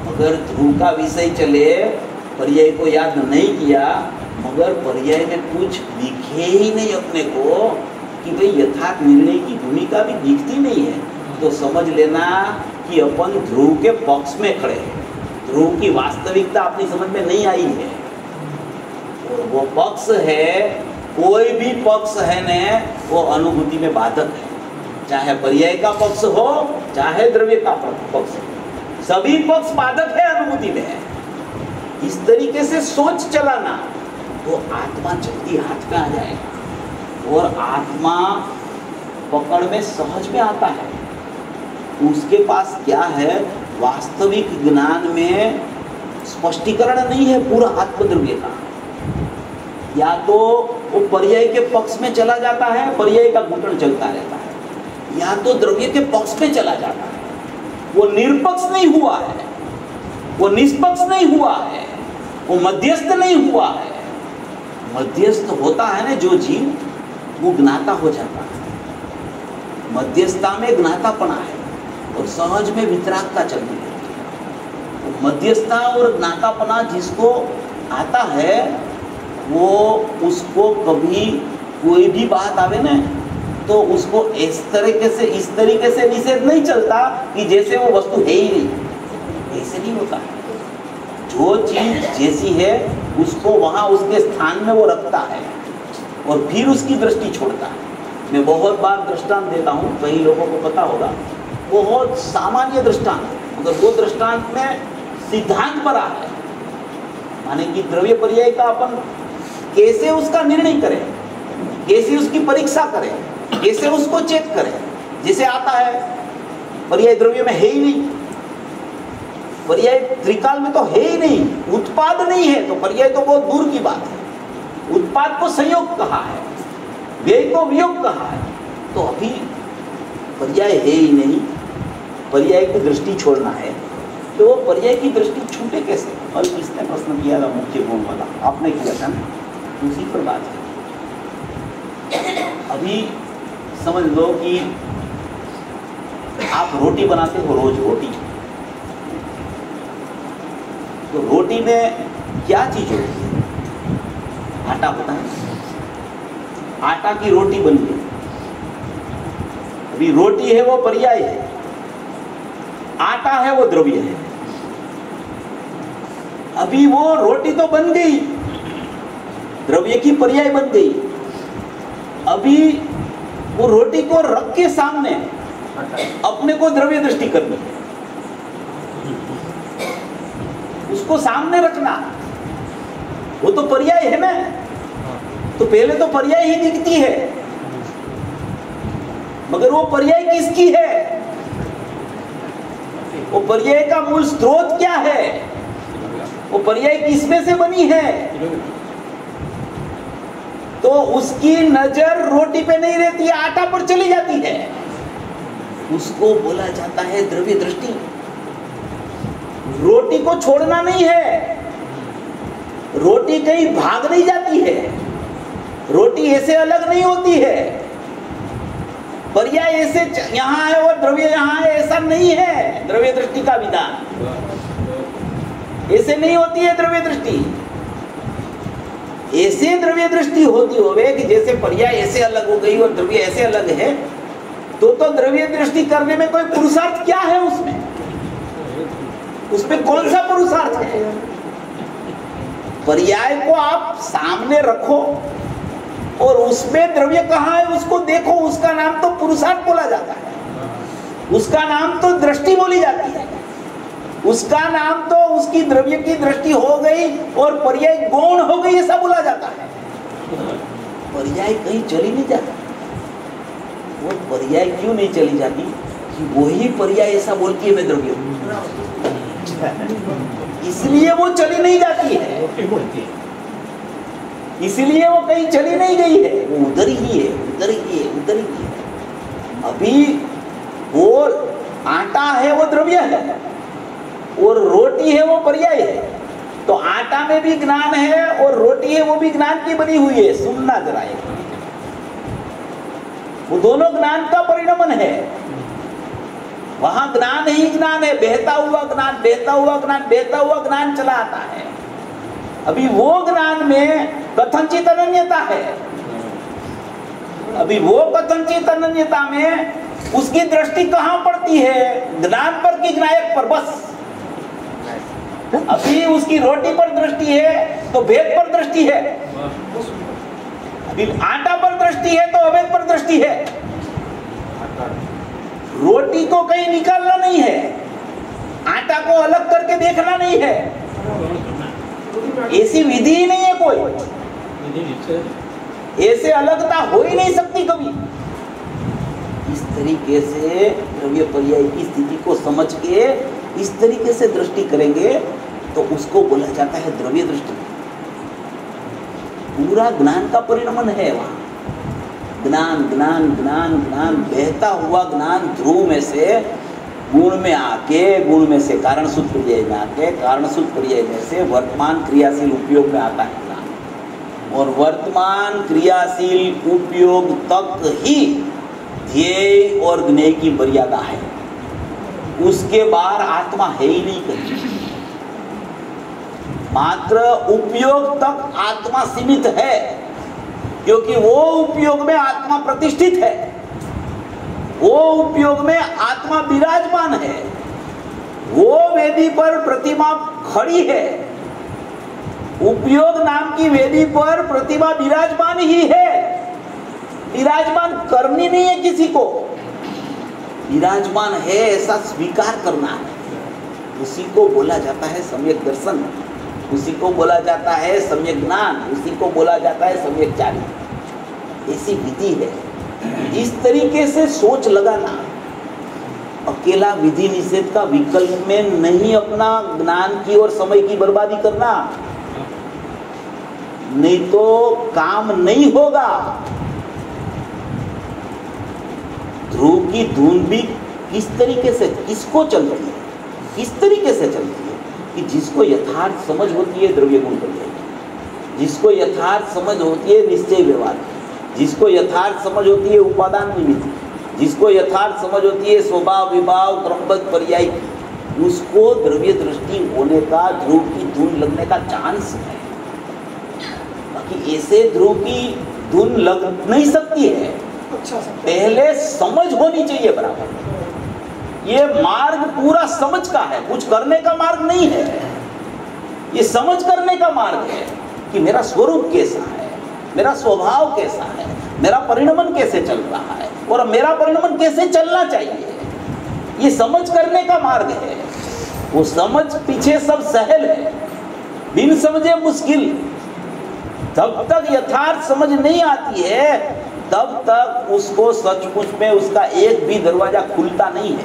A: मगर ध्रुव का विषय चले पर्याय को याद नहीं किया, मगर पर्याय में कुछ दिखे ही नहीं अपने को कि भाई यथार्थ निर्णय की भूमिका भी दिखती नहीं है, तो समझ लेना कि अपन ध्रुव के पक्ष में खड़े हैं। ध्रुव की वास्तविकता अपनी समझ में नहीं आई है। और वो पक्ष है, कोई भी पक्ष है ने वो अनुभूति में बाधक है, चाहे पर्याय का पक्ष हो चाहे द्रव्य का पक्ष हो, सभी पक्ष बाधक है अनुभूति में। इस तरीके से सोच चलाना तो आत्मा जल्दी हाथ में आ जाएगा और आत्मा पकड़ में सहज में आता है। उसके पास क्या है, वास्तविक ज्ञान में स्पष्टीकरण नहीं है पूरा आत्मद्रव्य का। या तो वो पर्याय के पक्ष में चला जाता है, पर्याय का घुटन चलता रहता है, या तो द्रव्य के पक्ष में चला जाता है। वो निरपक्ष नहीं हुआ है, वो निष्पक्ष नहीं हुआ है, वो मध्यस्थ नहीं हुआ है। मध्यस्थ होता है ना जो जीव, वो ज्ञाता हो जाता है। मध्यस्थता में ज्ञातापना है और सहज में वितरागता चलती है। तो मध्यस्थता और ज्ञातापना जिसको आता है वो उसको कभी कोई भी बात आवे ना तो उसको इस तरीके से निषेध नहीं चलता कि जैसे वो वस्तु है ही नहीं। ऐसे नहीं होता है। जो चीज जैसी है उसको वहाँ उसके स्थान में वो रखता है और फिर उसकी दृष्टि छोड़ता है। मैं बहुत बार दृष्टांत देता हूँ, कई लोगों को पता होगा, बहुत सामान्य दृष्टांत, मगर वो दृष्टांत में सिद्धांत परा है। माने कि द्रव्य पर्याय का अपन कैसे उसका निर्णय करें, कैसे उसकी परीक्षा करें, कैसे उसको चेक करें। जैसे आता है पर्याय द्रव्य में है ही नहीं, पर्याय त्रिकाल में तो है ही नहीं, उत्पाद नहीं है, तो पर्याय तो बहुत दूर की बात है। उत्पाद को संयोग कहा है, व्यय को वियोग कहा है, तो अभी पर्याय है ही नहीं, पर्याय की दृष्टि छोड़ना है, तो वो पर्याय की दृष्टि छूटे कैसे? और किसने प्रश्न किया था मुख्य गुण वाला? आपने किया था ना, उसी पर बात है। अभी समझ लो कि आप रोटी बनाते हो रोज, रोटी, तो रोटी में क्या चीज होती है? आटा होता है, आटा की रोटी बन गई। अभी रोटी है वो पर्याय है, आटा है वो द्रव्य है। अभी वो रोटी तो बन गई, द्रव्य की पर्याय बन गई। अभी वो रोटी को रख के सामने अपने को द्रव्य दृष्टि करनी है, उसको सामने रखना, वो तो पर्याय है ना। तो पहले तो पर्याय ही दिखती है, मगर वो पर्याय किसकी है? वो पर्याय का मूल स्रोत क्या है? वो पर्याय किसमें से बनी है? तो उसकी नजर रोटी पे नहीं रहती है, आटा पर चली जाती है, उसको बोला जाता है द्रव्य दृष्टि। रोटी को छोड़ना नहीं है, रोटी कहीं भाग नहीं जाती है, रोटी ऐसे अलग नहीं होती है, पर्याय ऐसे यहां है और द्रव्य यहां है, ऐसा नहीं है। द्रव्य दृष्टि का विधान ऐसे नहीं होती है। द्रव्य दृष्टि ऐसे द्रव्य दृष्टि होती होवे कि जैसे पर्याय ऐसे अलग हो गई और द्रव्य ऐसे अलग है, तो द्रव्य दृष्टि करने में कोई पुरुषार्थ क्या है? उसमें कौन सा पुरुषार्थ है? पर्याय को आप सामने रखो और उसमें द्रव्य कहाँ है उसको देखो, उसका नाम तो पुरुषार्थ बोला जाता है, उसका नाम तो दृष्टि बोली जाती है, उसका नाम तो उसकी द्रव्य की दृष्टि हो गई और पर्याय गौण हो गई, ऐसा बोला जाता है। पर्याय कहीं चली नहीं जाता। वो पर्याय क्यों नहीं चली जाती? कि वही पर्याय ऐसा बोलती है मैं द्रव्य, इसलिए वो चली नहीं जाती है, इसलिए वो कहीं चली नहीं गई है, वो उधर ही है, उधर ही है, उधर ही है। अभी वो आटा है वो द्रव्य है और रोटी है वो पर्याय है, तो आटा में भी ज्ञान है और रोटी है वो भी ज्ञान की बनी हुई है। सुनना जरा, वो दोनों ज्ञान का परिणमन है, वहां ज्ञान ही ज्ञान है, बहता हुआ ज्ञान, बहता हुआ ज्ञान, बहता हुआ ज्ञान चला आता है। अभी वो ज्ञान में कथनचित अनन्यता है, अभी वो कथनचित अनन्यता में उसकी दृष्टि कहां पड़ती है? ज्ञान पर कि ज्ञायक पर, बस। अभी उसकी रोटी पर दृष्टि है तो भेद पर दृष्टि है, अभी आटा पर दृष्टि है तो अभेद पर दृष्टि है। रोटी को कहीं निकालना नहीं है, आटा को अलग करके देखना नहीं है, ऐसी विधि ही नहीं है कोई, ऐसे अलगता हो ही नहीं सकती कभी। इस तरीके से द्रव्य पर्याय की स्थिति को समझ के इस तरीके से दृष्टि करेंगे तो उसको बोला जाता है द्रव्य दृष्टि। पूरा ज्ञान का परिणमन है वहां, ज्ञान ज्ञान ज्ञान ज्ञान, बहता हुआ ज्ञान ध्रुव में से गुण में आके, गुण में से कारण सूत्र पर्याय में आके, कारण सूत्र पर्याय में से वर्तमान क्रियाशील उपयोग में आता है ज्ञान, और वर्तमान क्रियाशील उपयोग तक ही ध्येय और ज्ञेय की मर्यादा है, उसके बाहर आत्मा है ही नहीं कहीं। मात्र उपयोग तक आत्मा सीमित है, क्योंकि वो उपयोग में आत्मा प्रतिष्ठित है, वो उपयोग में आत्मा विराजमान है, वो वेदी पर प्रतिमा खड़ी है, उपयोग नाम की वेदी पर प्रतिमा विराजमान ही है, विराजमान करनी नहीं है किसी को, विराजमान है ऐसा स्वीकार करना है। उसी को बोला जाता है सम्यक दर्शन, उसी को बोला जाता है सम्यक ज्ञान, उसी को बोला जाता है सम्यक चारित्र। ऐसी विधि है। इस तरीके से सोच लगाना अकेला विधि निषेध का विकल्प में नहीं अपना ज्ञान की और समय की बर्बादी करना, नहीं तो काम नहीं होगा। ध्रुव की धुन भी किस तरीके से किसको चलती है, किस तरीके से चलती है कि जिसको यथार्थ समझ होती है द्रव्य गुण पर्याय, जिसको यथार्थ समझ होती है निश्चय व्यवहार, जिसको यथार्थ समझ होती है उपादान निमित्त, जिसको यथार्थ समझ होती है स्वभाव विभाव क्रमबद्ध पर्याय, उसको द्रव्य दृष्टि होने का, ध्रुव की धुन लगने का चांस है। बाकी ऐसे ध्रुव की धुन लग नहीं सकती है,
B: अच्छा
A: पहले समझ होनी चाहिए बराबर। ये मार्ग पूरा समझ का है, कुछ करने का मार्ग नहीं है, ये समझ करने का मार्ग है कि मेरा स्वरूप कैसा है, मेरा स्वभाव कैसा है, मेरा परिणमन कैसे चल रहा है और मेरा परिणमन कैसे चलना चाहिए, ये समझ करने का मार्ग है। वो समझ पीछे सब सहल है, बिन समझे मुश्किल। जब तक यथार्थ समझ नहीं आती है तब तक उसको सचमुच में उसका एक भी दरवाजा खुलता नहीं है।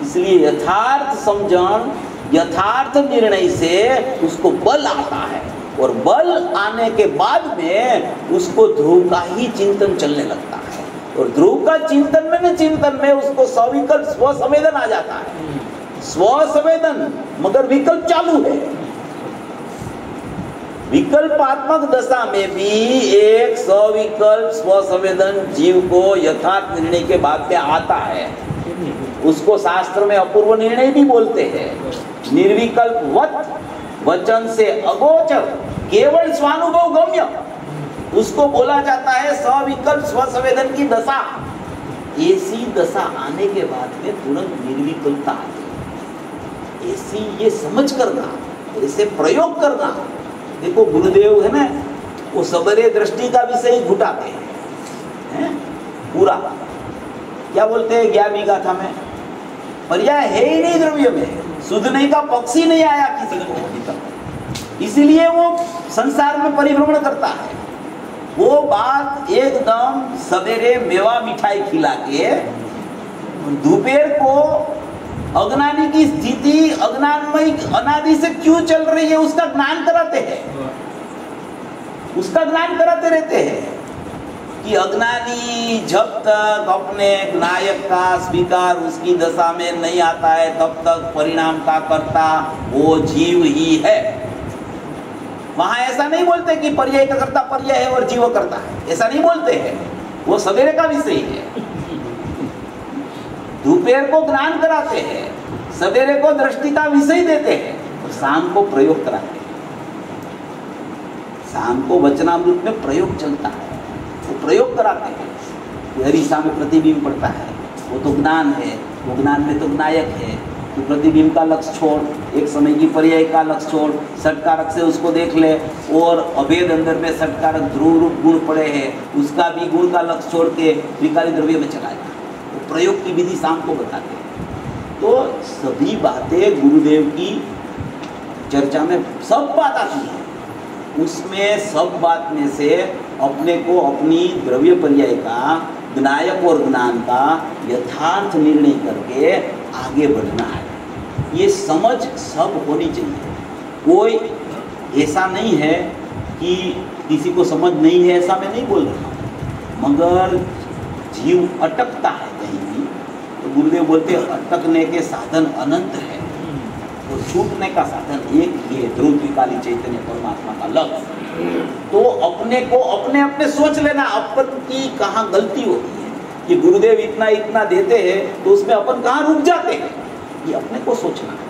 A: इसलिए यथार्थ समझन, यथार्थ निर्णय से उसको बल आता है और बल आने के बाद में उसको ध्रुव का ही चिंतन चलने लगता है और ध्रुव का चिंतन में उसको सविकल्प स्वसंवेदन आ जाता है। स्वसंवेदन मगर विकल्प चालू है। विकल्पात्मक दशा में भी एक सविकल्प स्वसंवेदन जीव को यथार्थ निर्णय के बाद में आता है। उसको शास्त्र में अपूर्व निर्णय भी बोलते हैं। निर्विकल्प वत वचन से अगोचर केवल स्वानुभव गम्य, उसको बोला जाता है सविकल्प स्वसंवेदन की दशा। ऐसी दशा आने के बाद में तुरंत निर्विकल्पता आती है। ऐसी ये समझ करना, ऐसे प्रयोग करना। देखो गुरुदेव है ना, वो सबरे दृष्टि का विषय घुटाते हैं पूरा। क्या बोलते हैं 11वीं गाथा में, पर्याय है ही नहीं द्रव्य में, सुधने का पक्ष ही नहीं आया किसी को अभी तक, इसीलिए वो संसार में परिभ्रमण करता है। वो बात एकदम सवेरे मेवा मिठाई खिला के दोपहर को अज्ञानी की स्थिति अज्ञानमय अनादि से क्यों चल रही है उसका ज्ञान कराते हैं, उसका ज्ञान कराते रहते हैं कि अज्ञानी जब तक अपने नायक का स्वीकार उसकी दशा में नहीं आता है तब तक परिणाम का कर्ता वो जीव ही है। वहां ऐसा नहीं बोलते कि पर्याय का कर्ता पर्याय है और जीव करता है, ऐसा नहीं बोलते हैं। वो सवेरे का विषय है। दोपहर को ज्ञान कराते हैं, सवेरे को दृष्टि का विषय देते हैं और शाम को प्रयोग कराते हैं। शाम को वचनामृत में प्रयोग चलता है, वो प्रयोग कराते हैं। हरिषा में प्रतिबिंब पड़ता है, वो तो ज्ञान है, वो ज्ञान में तो नायक है। तो प्रतिबिंब का लक्ष्य छोड़, एक समय की पर्याय का लक्ष्य छोड़, षटकारक से उसको देख ले और अभेद अंदर में षटकारक ध्रुव रूप गुण पड़े हैं, उसका भी गुण का लक्ष्य छोड़ के विकारी द्रव्य में चला जाए। वो प्रयोग की विधि शाम को बताते हैं। तो सभी बातें गुरुदेव की चर्चा में सब बात आती है। उसमें सब बात में से अपने को अपनी द्रव्य पर्याय का, नायक और ज्ञान का यथार्थ निर्णय करके आगे बढ़ना है। ये समझ सब होनी चाहिए। कोई ऐसा नहीं है कि किसी को समझ नहीं है, ऐसा मैं नहीं बोल रहा हूँ, मगर जीव अटकता है कहीं भी तो गुरुदेव बोलते हैं अटकने के साधन अनंत है और छूटने का साधन एक ही है, ध्रुव त्रिकाली चैतन्य परमात्मा का लक्ष्य। तो अपने को अपने अपने सोच लेना अपन की कहाँ गलती होती है कि गुरुदेव इतना इतना देते हैं तो उसमें अपन कहाँ रुक जाते हैं, ये अपने को सोचना है।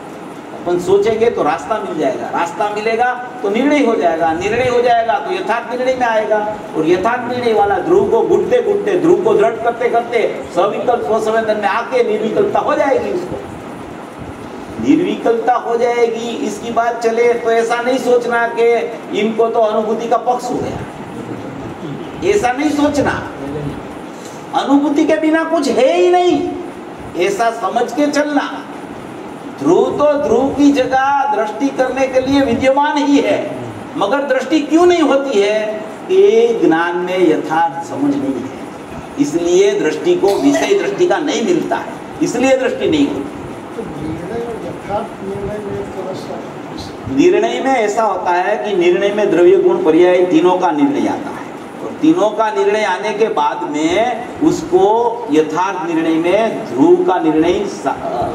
A: अपन सोचेंगे तो रास्ता मिल जाएगा, रास्ता मिलेगा तो निर्णय हो जाएगा, निर्णय हो जाएगा तो यथार्थ निर्णय में आएगा और यथार्थ निर्णय वाला ध्रुव को घुटते घुटते, ध्रुव को दृढ़ करते करते सविकल्प स्वसंवेदन में आके निर्विकल्पता हो जाएगी। उसको निर्विकल्पता हो जाएगी। इसकी बात चले तो ऐसा नहीं सोचना कि इनको तो अनुभूति का पक्ष हो गया, ऐसा नहीं सोचना। अनुभूति के बिना कुछ है ही नहीं, ऐसा समझ के चलना। ध्रुव तो ध्रुव की जगह दृष्टि करने के लिए विद्यमान ही है, मगर दृष्टि क्यों नहीं होती है कि ज्ञान में यथार्थ समझ नहीं है, इसलिए दृष्टि को विषय दृष्टि का नहीं मिलता है। इसलिए दृष्टि नहीं होती।
B: तो निर्णय और यथार्थ निर्णय में थोड़ा सा
A: निर्णय में ऐसा होता है कि निर्णय में द्रव्य गुण पर्याय तीनों का निर्णय आता है, और तीनों का निर्णय आने के बाद में उसको यथार्थ निर्णय में ध्रुव का निर्णय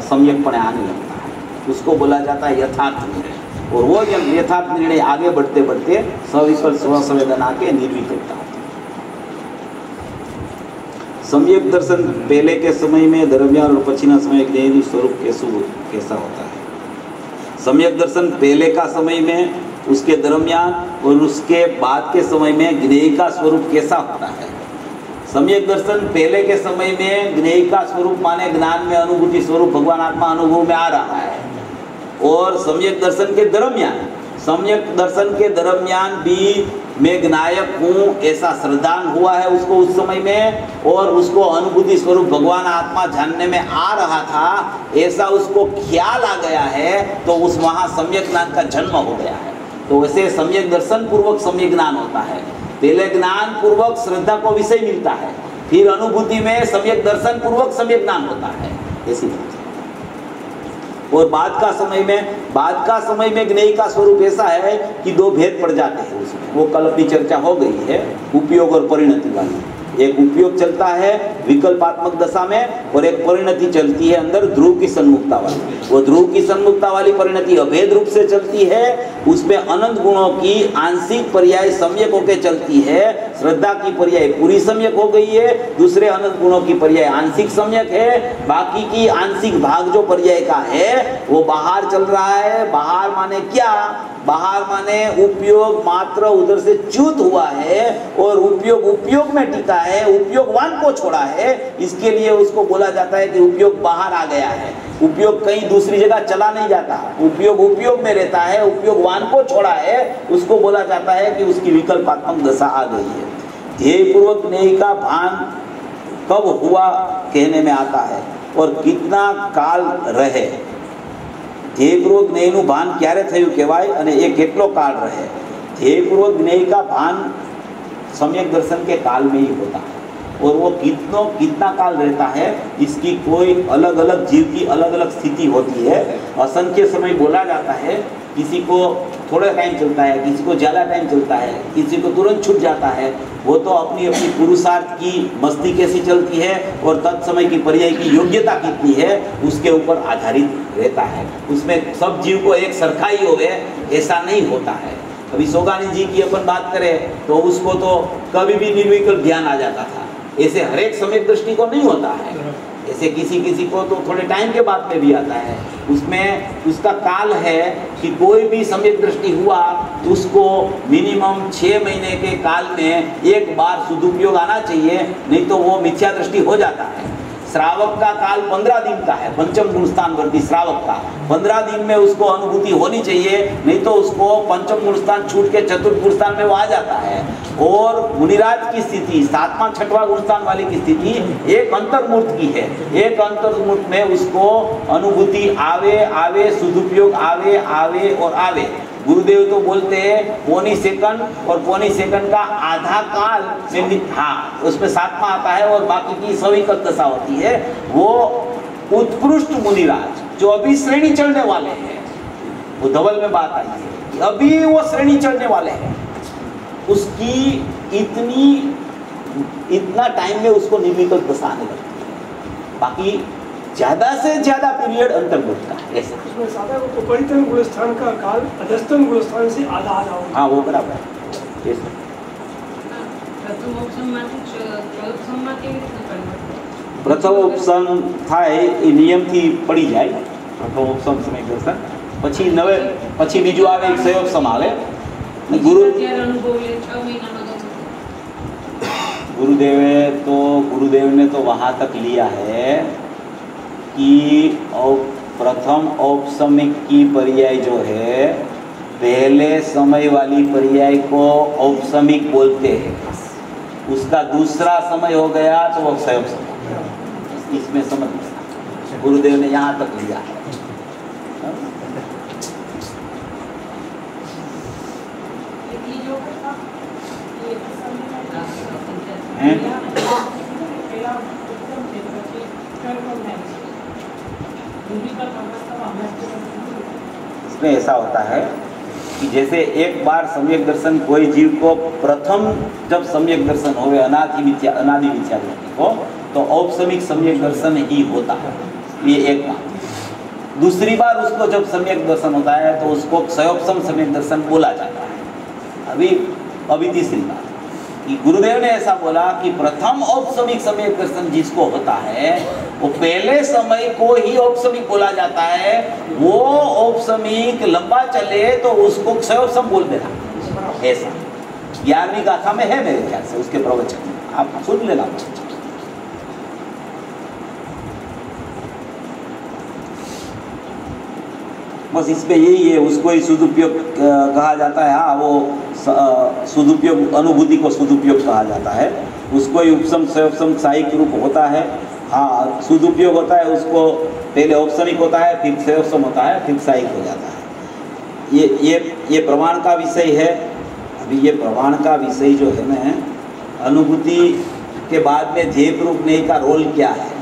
A: सम्यकपणे आने लगता है, उसको बोला जाता है यथार्थ निर्णय। और वो जब यथार्थ निर्णय आगे बढ़ते बढ़ते सविकल्प स्वसंवेदना के निर्विकल्पता होती है। सम्यक दर्शन पहले के समय में दरमियान और पछीना समय ज्ञेय स्वरूप कैसा होता है? सम्यक दर्शन पहले का समय में, उसके दरमियान और उसके बाद के समय में ज्ञेय का स्वरूप कैसा होता है? सम्यक दर्शन पहले के समय में ज्ञेय का स्वरूप माने ज्ञान में अनुभूति स्वरूप भगवान आत्मा अनुभव में आ रहा है, और सम्यक दर्शन के दरमियान, सम्यक दर्शन के दरमियान भी मैं ज्ञायक हूँ ऐसा श्रद्धान हुआ है उसको उस समय में, और उसको अनुभूति स्वरूप भगवान आत्मा जानने में आ रहा था ऐसा उसको ख्याल आ गया है, तो उस वहाँ सम्यक ज्ञान का जन्म हो गया है। तो वैसे सम्यक दर्शन पूर्वक सम्यक ज्ञान होता है। पहले ज्ञान पूर्वक श्रद्धा को विषय मिलता है, फिर अनुभूति में सम्यक दर्शन पूर्वक सम्यक ज्ञान होता है, ऐसी बात है। और बाद का समय में ज्ञेय का स्वरूप ऐसा है कि दो भेद पड़ जाते हैं उसमें, वो कल अपनी चर्चा हो गई है, उपयोग और परिणति वाली। एक उपयोग चलता है विकल्पात्मक दशा में, और एक परिणति चलती है अंदर ध्रुव की सन्मुखता वाली। वो ध्रुव की सन्मुखता वाली परिणति अभेद रूप से चलती है, उसमें अनंत गुणों की आंशिक पर्याय सम्यक होकर चलती है। श्रद्धा की पर्याय पूरी सम्यक हो गई है, दूसरे अनंत गुणों की पर्याय आंशिक सम्यक है, बाकी की आंशिक भाग जो पर्याय का है वो बाहर चल रहा है। बाहर माने क्या? बाहर माने उपयोग मात्र उधर से च्युत हुआ है, और उपयोग में टिका है, उपयोगवान को छोड़ा है, इसके लिए उसको बोला जाता है कि उपयोग बाहर आ गया है। उपयोग कहीं दूसरी जगह चला नहीं जाता, उपयोग में रहता है, उपयोगवान को छोड़ा है, उसको बोला जाता है कि उसकी विकल्पात्मक दशा आ गई है। ध्येय पूर्वक ज्ञेय का भान कब हुआ कहने में आता है, और कितना काल रहे। ध्येयपूर्वक જ્ઞેયનું ભાન ક્યારે થયું કહેવાય અને એ કેટલો કાળ રહે? ध्येयपूर्वक જ્ઞેય का भान सम्यक दर्शन के काल में ही होता है, और वो कितना काल रहता है इसकी कोई अलग अलग जीव की अलग अलग स्थिति होती है। असंख्य समय बोला जाता है, किसी को थोड़ा टाइम चलता है, किसी को ज़्यादा टाइम चलता है, किसी को तुरंत छूट जाता है। वो तो अपनी अपनी पुरुषार्थ की मस्ती कैसी चलती है और तत्समय की पर्याय की योग्यता कितनी है उसके ऊपर आधारित रहता है। उसमें सब जीव को एक सरखा ही होवे ऐसा नहीं होता है। अभी सोगानी जी की अपन बात करें तो उसको तो कभी भी निर्विकल्प ध्यान आ जाता था, ऐसे हर एक समय दृष्टि को नहीं होता है। ऐसे किसी को तो थोड़े टाइम के बाद में भी आता है। उसमें उसका काल है कि कोई भी सम्यक दृष्टि हुआ उसको मिनिमम 6 महीने के काल में एक बार सदुपयोग आना चाहिए, नहीं तो वो मिथ्या दृष्टि हो जाता है। श्रावक का काल 15 दिन का है, पंचम गुणस्थान वर्ती श्रावक का 15 दिन में उसको अनुभूति होनी चाहिए, नहीं तो उसको पंचम गुणस्थान छूट के चतुर्थ गुणस्थान में वो आ जाता है। और मुनिराज की स्थिति 7वां 6वां गुणस्थान वाली की स्थिति एक अंतर्मूर्त की है। एक अंतर्मूर्त में उसको अनुभूति आवे सदुपयोग आवे और आवे। गुरुदेव तो बोलते हैं पौनी सेकंड और पौनी सेकंड का आधा काल में, हाँ उसमें 7वां आता है और बाकी की सविकल्प दशा होती है। वो उत्कृष्ट मुनिराज जो अभी श्रेणी चढ़ने वाले हैं, वो धवल में बात आई है कि अभी वो श्रेणी चढ़ने वाले हैं, उसकी इतना टाइम में उसको निर्विकल्प दशा आने लगती है। बाकी ज्यादा से ज्यादा पीरियड अंतर्मुख का है ऐसा।
C: उसमें सादा वो उपरितन गुणस्थान का काल अधस्तन गुणस्थान से आधा होगा।
A: हाँ वो बराबर है। प्रथम उपसम थाय એ નિયમથી પડી જાય। પ્રથમ ઉપસમ સમય દર્શન પછી બીજું આવે એક સયોપસમ આવે। गुरुदेव ने तो वहाँ तक लिया है कि प्रथम औपसमिक की पर्याय जो है पहले समय वाली पर्याय को औपसमिक बोलते हैं, उसका दूसरा समय हो गया तो वो सयोपसम। इसमें समझ गुरुदेव ने यहाँ तक लिया है। इसमें ऐसा होता है कि जैसे एक बार सम्यक दर्शन कोई जीव को प्रथम जब सम्यक दर्शन होवे अनादि विद्या को, तो औपसमिक सम्यक दर्शन ही होता है, ये एक बात। दूसरी बार उसको जब सम्यक दर्शन होता है तो उसको क्षयोपसम सम्यक दर्शन बोला जाता है। अभी तीसरी बात कि गुरुदेव ने ऐसा बोला कि प्रथम औपसमिक सम्यक दर्शन जिसको होता है वो पहले समय को ही औपसमिक बोला जाता है। वो औपसमिक लंबा चले तो उसको क्षयोपसम बोल देना, ऐसा 11वीं गाथा में है मेरे ख्याल से उसके प्रवचन में, आप सुन लेना। बस इसमें यही है, उसको ही सदुपयोग कहा जाता है। हाँ, वो सदुपयोग, अनुभूति को सदुपयोग कहा जाता है। उसको ही उपसम क्षयोपसम साहिक रूप होता है। हाँ, सदुपयोग होता है, उसको पहले औपसमिक होता है, फिर क्षयोपसम होता है, फिर साहिक हो जाता है। ये प्रमाण का विषय है। अभी ये प्रमाण का विषय जो है ना, अनुभूति के बाद में ध्येय रूप नहीं का रोल क्या है,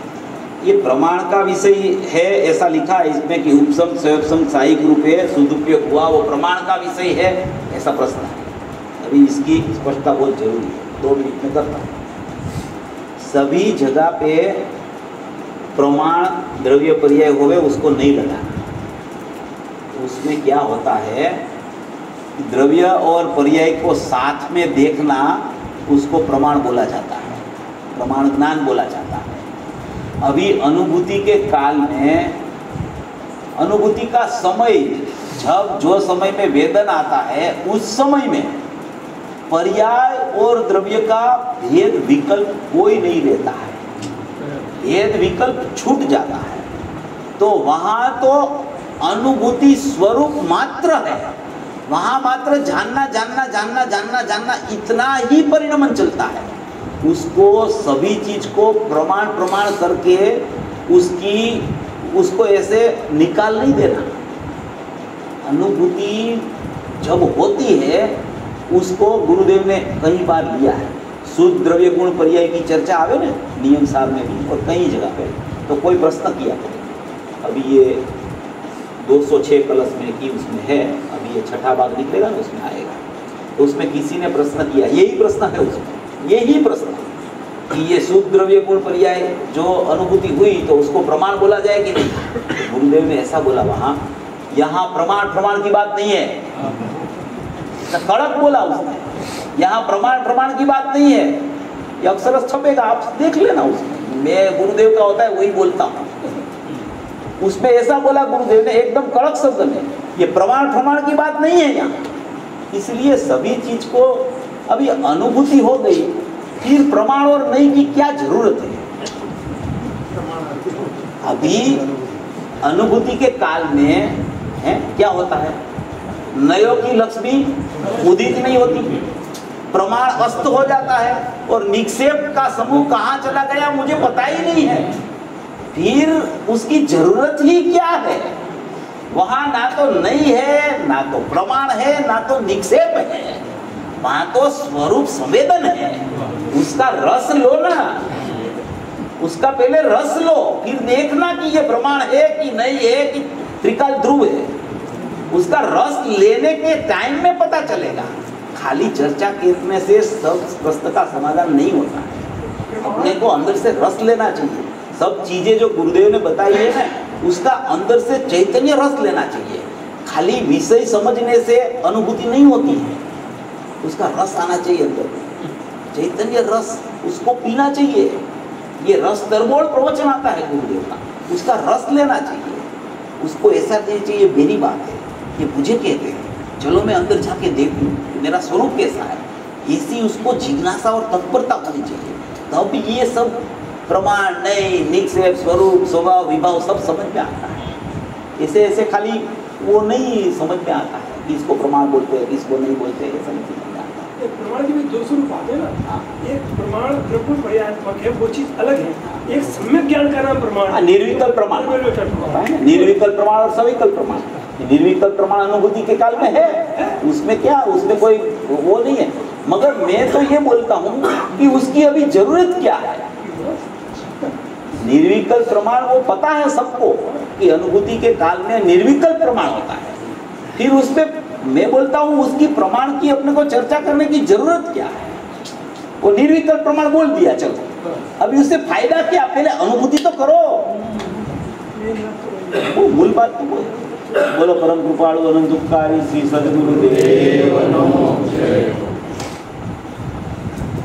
A: ये प्रमाण का विषय है। ऐसा लिखा है इसमें कि उपसम क्षयोपसम साहिक रूप है, सदुपयोग हुआ वो प्रमाण का विषय है, ऐसा प्रश्न है। अभी इसकी स्पष्टता बहुत जरूरी है, 2 मिनट में करता हूँ। सभी जगह पे प्रमाण द्रव्य पर्याय होवे उसको नहीं लगाना। उसमें क्या होता है, द्रव्य और पर्याय को साथ में देखना, उसको प्रमाण बोला जाता है, प्रमाण ज्ञान बोला जाता है। अभी अनुभूति के काल में, अनुभूति का समय, जब जो समय में वेदन आता है उस समय में पर्याय और द्रव्य का भेद विकल्प कोई नहीं रहता है, भेद विकल्प छूट जाता है। तो वहाँ तो अनुभूति स्वरूप मात्र है, वहाँ मात्र जानना जानना जानना जानना जानना इतना ही परिणमन चलता है। उसको सभी चीज को प्रमाण करके उसको ऐसे निकाल नहीं देना। अनुभूति जब होती है उसको गुरुदेव ने कई बार लिया है। शुद्ध द्रव्य गुण पर्याय की चर्चा आवे ना नियम सार में भी और कई जगह पे, तो कोई प्रश्न किया अभी ये 206 कलश में की उसमें है, अभी ये छठा भाग निकलेगा ना उसमें आएगा। तो उसमें किसी ने प्रश्न किया, यही प्रश्न है उसमें, यही प्रश्न कि ये शुद्ध द्रव्य गुण पर्याय जो अनुभूति हुई तो उसको प्रमाण बोला जाए कि नहीं। गुरुदेव ने ऐसा बोला वहाँ, यहाँ प्रमाण की बात नहीं है, कड़क बोला उसने, यहाँ प्रमाण की बात नहीं है। ये अक्सर छपेगा, आप देख लेना उसमें, मैं गुरुदेव का होता है वही बोलता हूँ। उसमें ऐसा बोला गुरुदेव ने एकदम कड़क शब्द में, ये प्रमाण की बात नहीं है यहाँ। इसलिए सभी चीज को अभी अनुभूति हो गई, फिर प्रमाण और नहीं की क्या जरूरत है। अभी अनुभूति के काल में है क्या होता है, नयों की लक्ष्मी उदित नहीं होती, प्रमाण अस्त हो जाता है और निक्षेप का समूह कहाँ चला गया मुझे पता ही नहीं है। फिर उसकी जरूरत ही क्या है, वहां ना तो नहीं है, ना तो प्रमाण है, ना तो निक्षेप है, वहां तो स्वरूप संवेदन है। उसका रस लो ना, उसका पहले रस लो, फिर देखना कि ये प्रमाण है कि नहीं है, कि त्रिकाल ध्रुव है। उसका रस लेने के टाइम में पता चलेगा। खाली चर्चा करने से सब प्रश्न का समाधान नहीं होता है। अपने को अंदर से रस लेना चाहिए। सब चीजें जो गुरुदेव ने बताई है ना, उसका अंदर से चैतन्य रस लेना चाहिए। खाली विषय समझने से अनुभूति नहीं होती है, उसका रस आना चाहिए अंदर, चैतन्य रस, उसको पीना चाहिए। ये रस तरबोल प्रवचन आता है गुरुदेव का, उसका रस लेना चाहिए। उसको ऐसा देना चाहिए मेरी बात है, ये मुझे कहते हैं, चलो मैं अंदर जाके देखूं मेरा स्वरूप कैसा है। ऐसी उसको जिज्ञासा और तत्परता होनी चाहिए, तब ये सब प्रमाण नहीं, निक्षेप, स्वरूप, स्वभाव, विभाव सब समझ में आता है। ऐसे ऐसे खाली वो नहीं समझ में आता है कि इसको प्रमाण बोलते हैं, किसको नहीं बोलते, ऐसा नहीं समझ में आता है।
C: प्रमाण की भी 2 स्वरूप आते हैं ना, एक प्रमाण द्रव्य पर्यायात्मक है, वो चीज अलग है। एक सम्यक ज्ञान का नाम प्रमाण,
A: निर्विकल्प प्रमाण, निर्विकल्प प्रमाण और सविकल्प प्रमाण। निर्विकल्प प्रमाण अनुभूति के काल में है, उसमें क्या, उसमें कोई वो नहीं है। मगर मैं तो ये बोलता हूँ कि उसकी अभी जरूरत क्या है। निर्विकल्प प्रमाण वो पता है सबको कि अनुभूति के काल में निर्विकल्प प्रमाण होता है, फिर उसमें मैं बोलता हूँ उसकी प्रमाण की अपने को चर्चा करने की जरूरत क्या है? वो निर्विकल्प प्रमाण बोल दिया, चलो अभी उससे फायदा क्या? पहले अनुभूति तो करो, वो मूल बात तो बोलो। परम कृपालु अनंत उपकारी श्री सद्गुरुदेव नमो जय।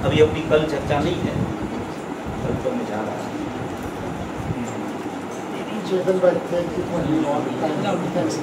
A: अभी अपनी कल चर्चा नहीं है, कल तो मैं जा रहा हूँ।
B: चेतन भाई, thank you for your time. Thanks.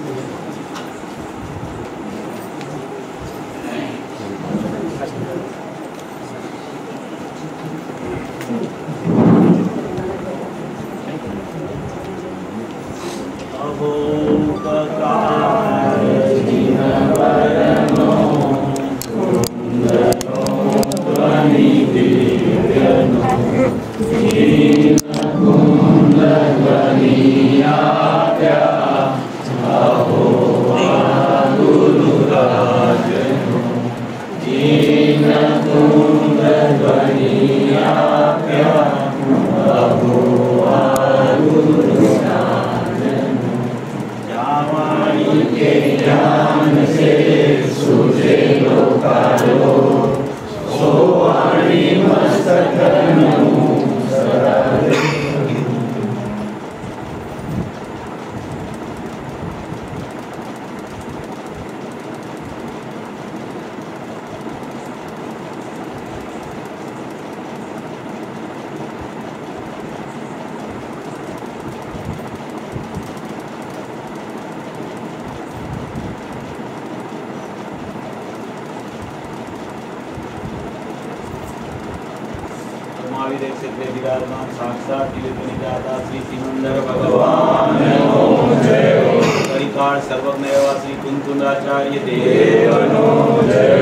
A: साक्षात श्री सिमंदर भगवान नमो जय। परिकार सर्वज्ञ श्री कुंकुंदाचार्य देव नमो जय।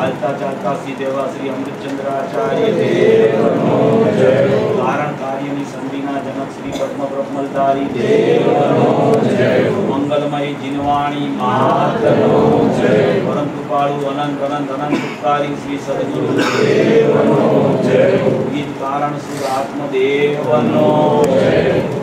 A: आलता चालता श्री देवा श्री अमृतचंद्राचार्य देव नमो जय। कारण कार्य संविना जनक श्री पद्म ब्रह्मलधारी देव नमो जय। मंगलमयी जिनवाणी मात नमो जय। परम कृपालु अनंत अनंत अनंत उपकारी श्री सद्गुरु देव नमो जय। कारण सुर आत्मदेव नमो जय।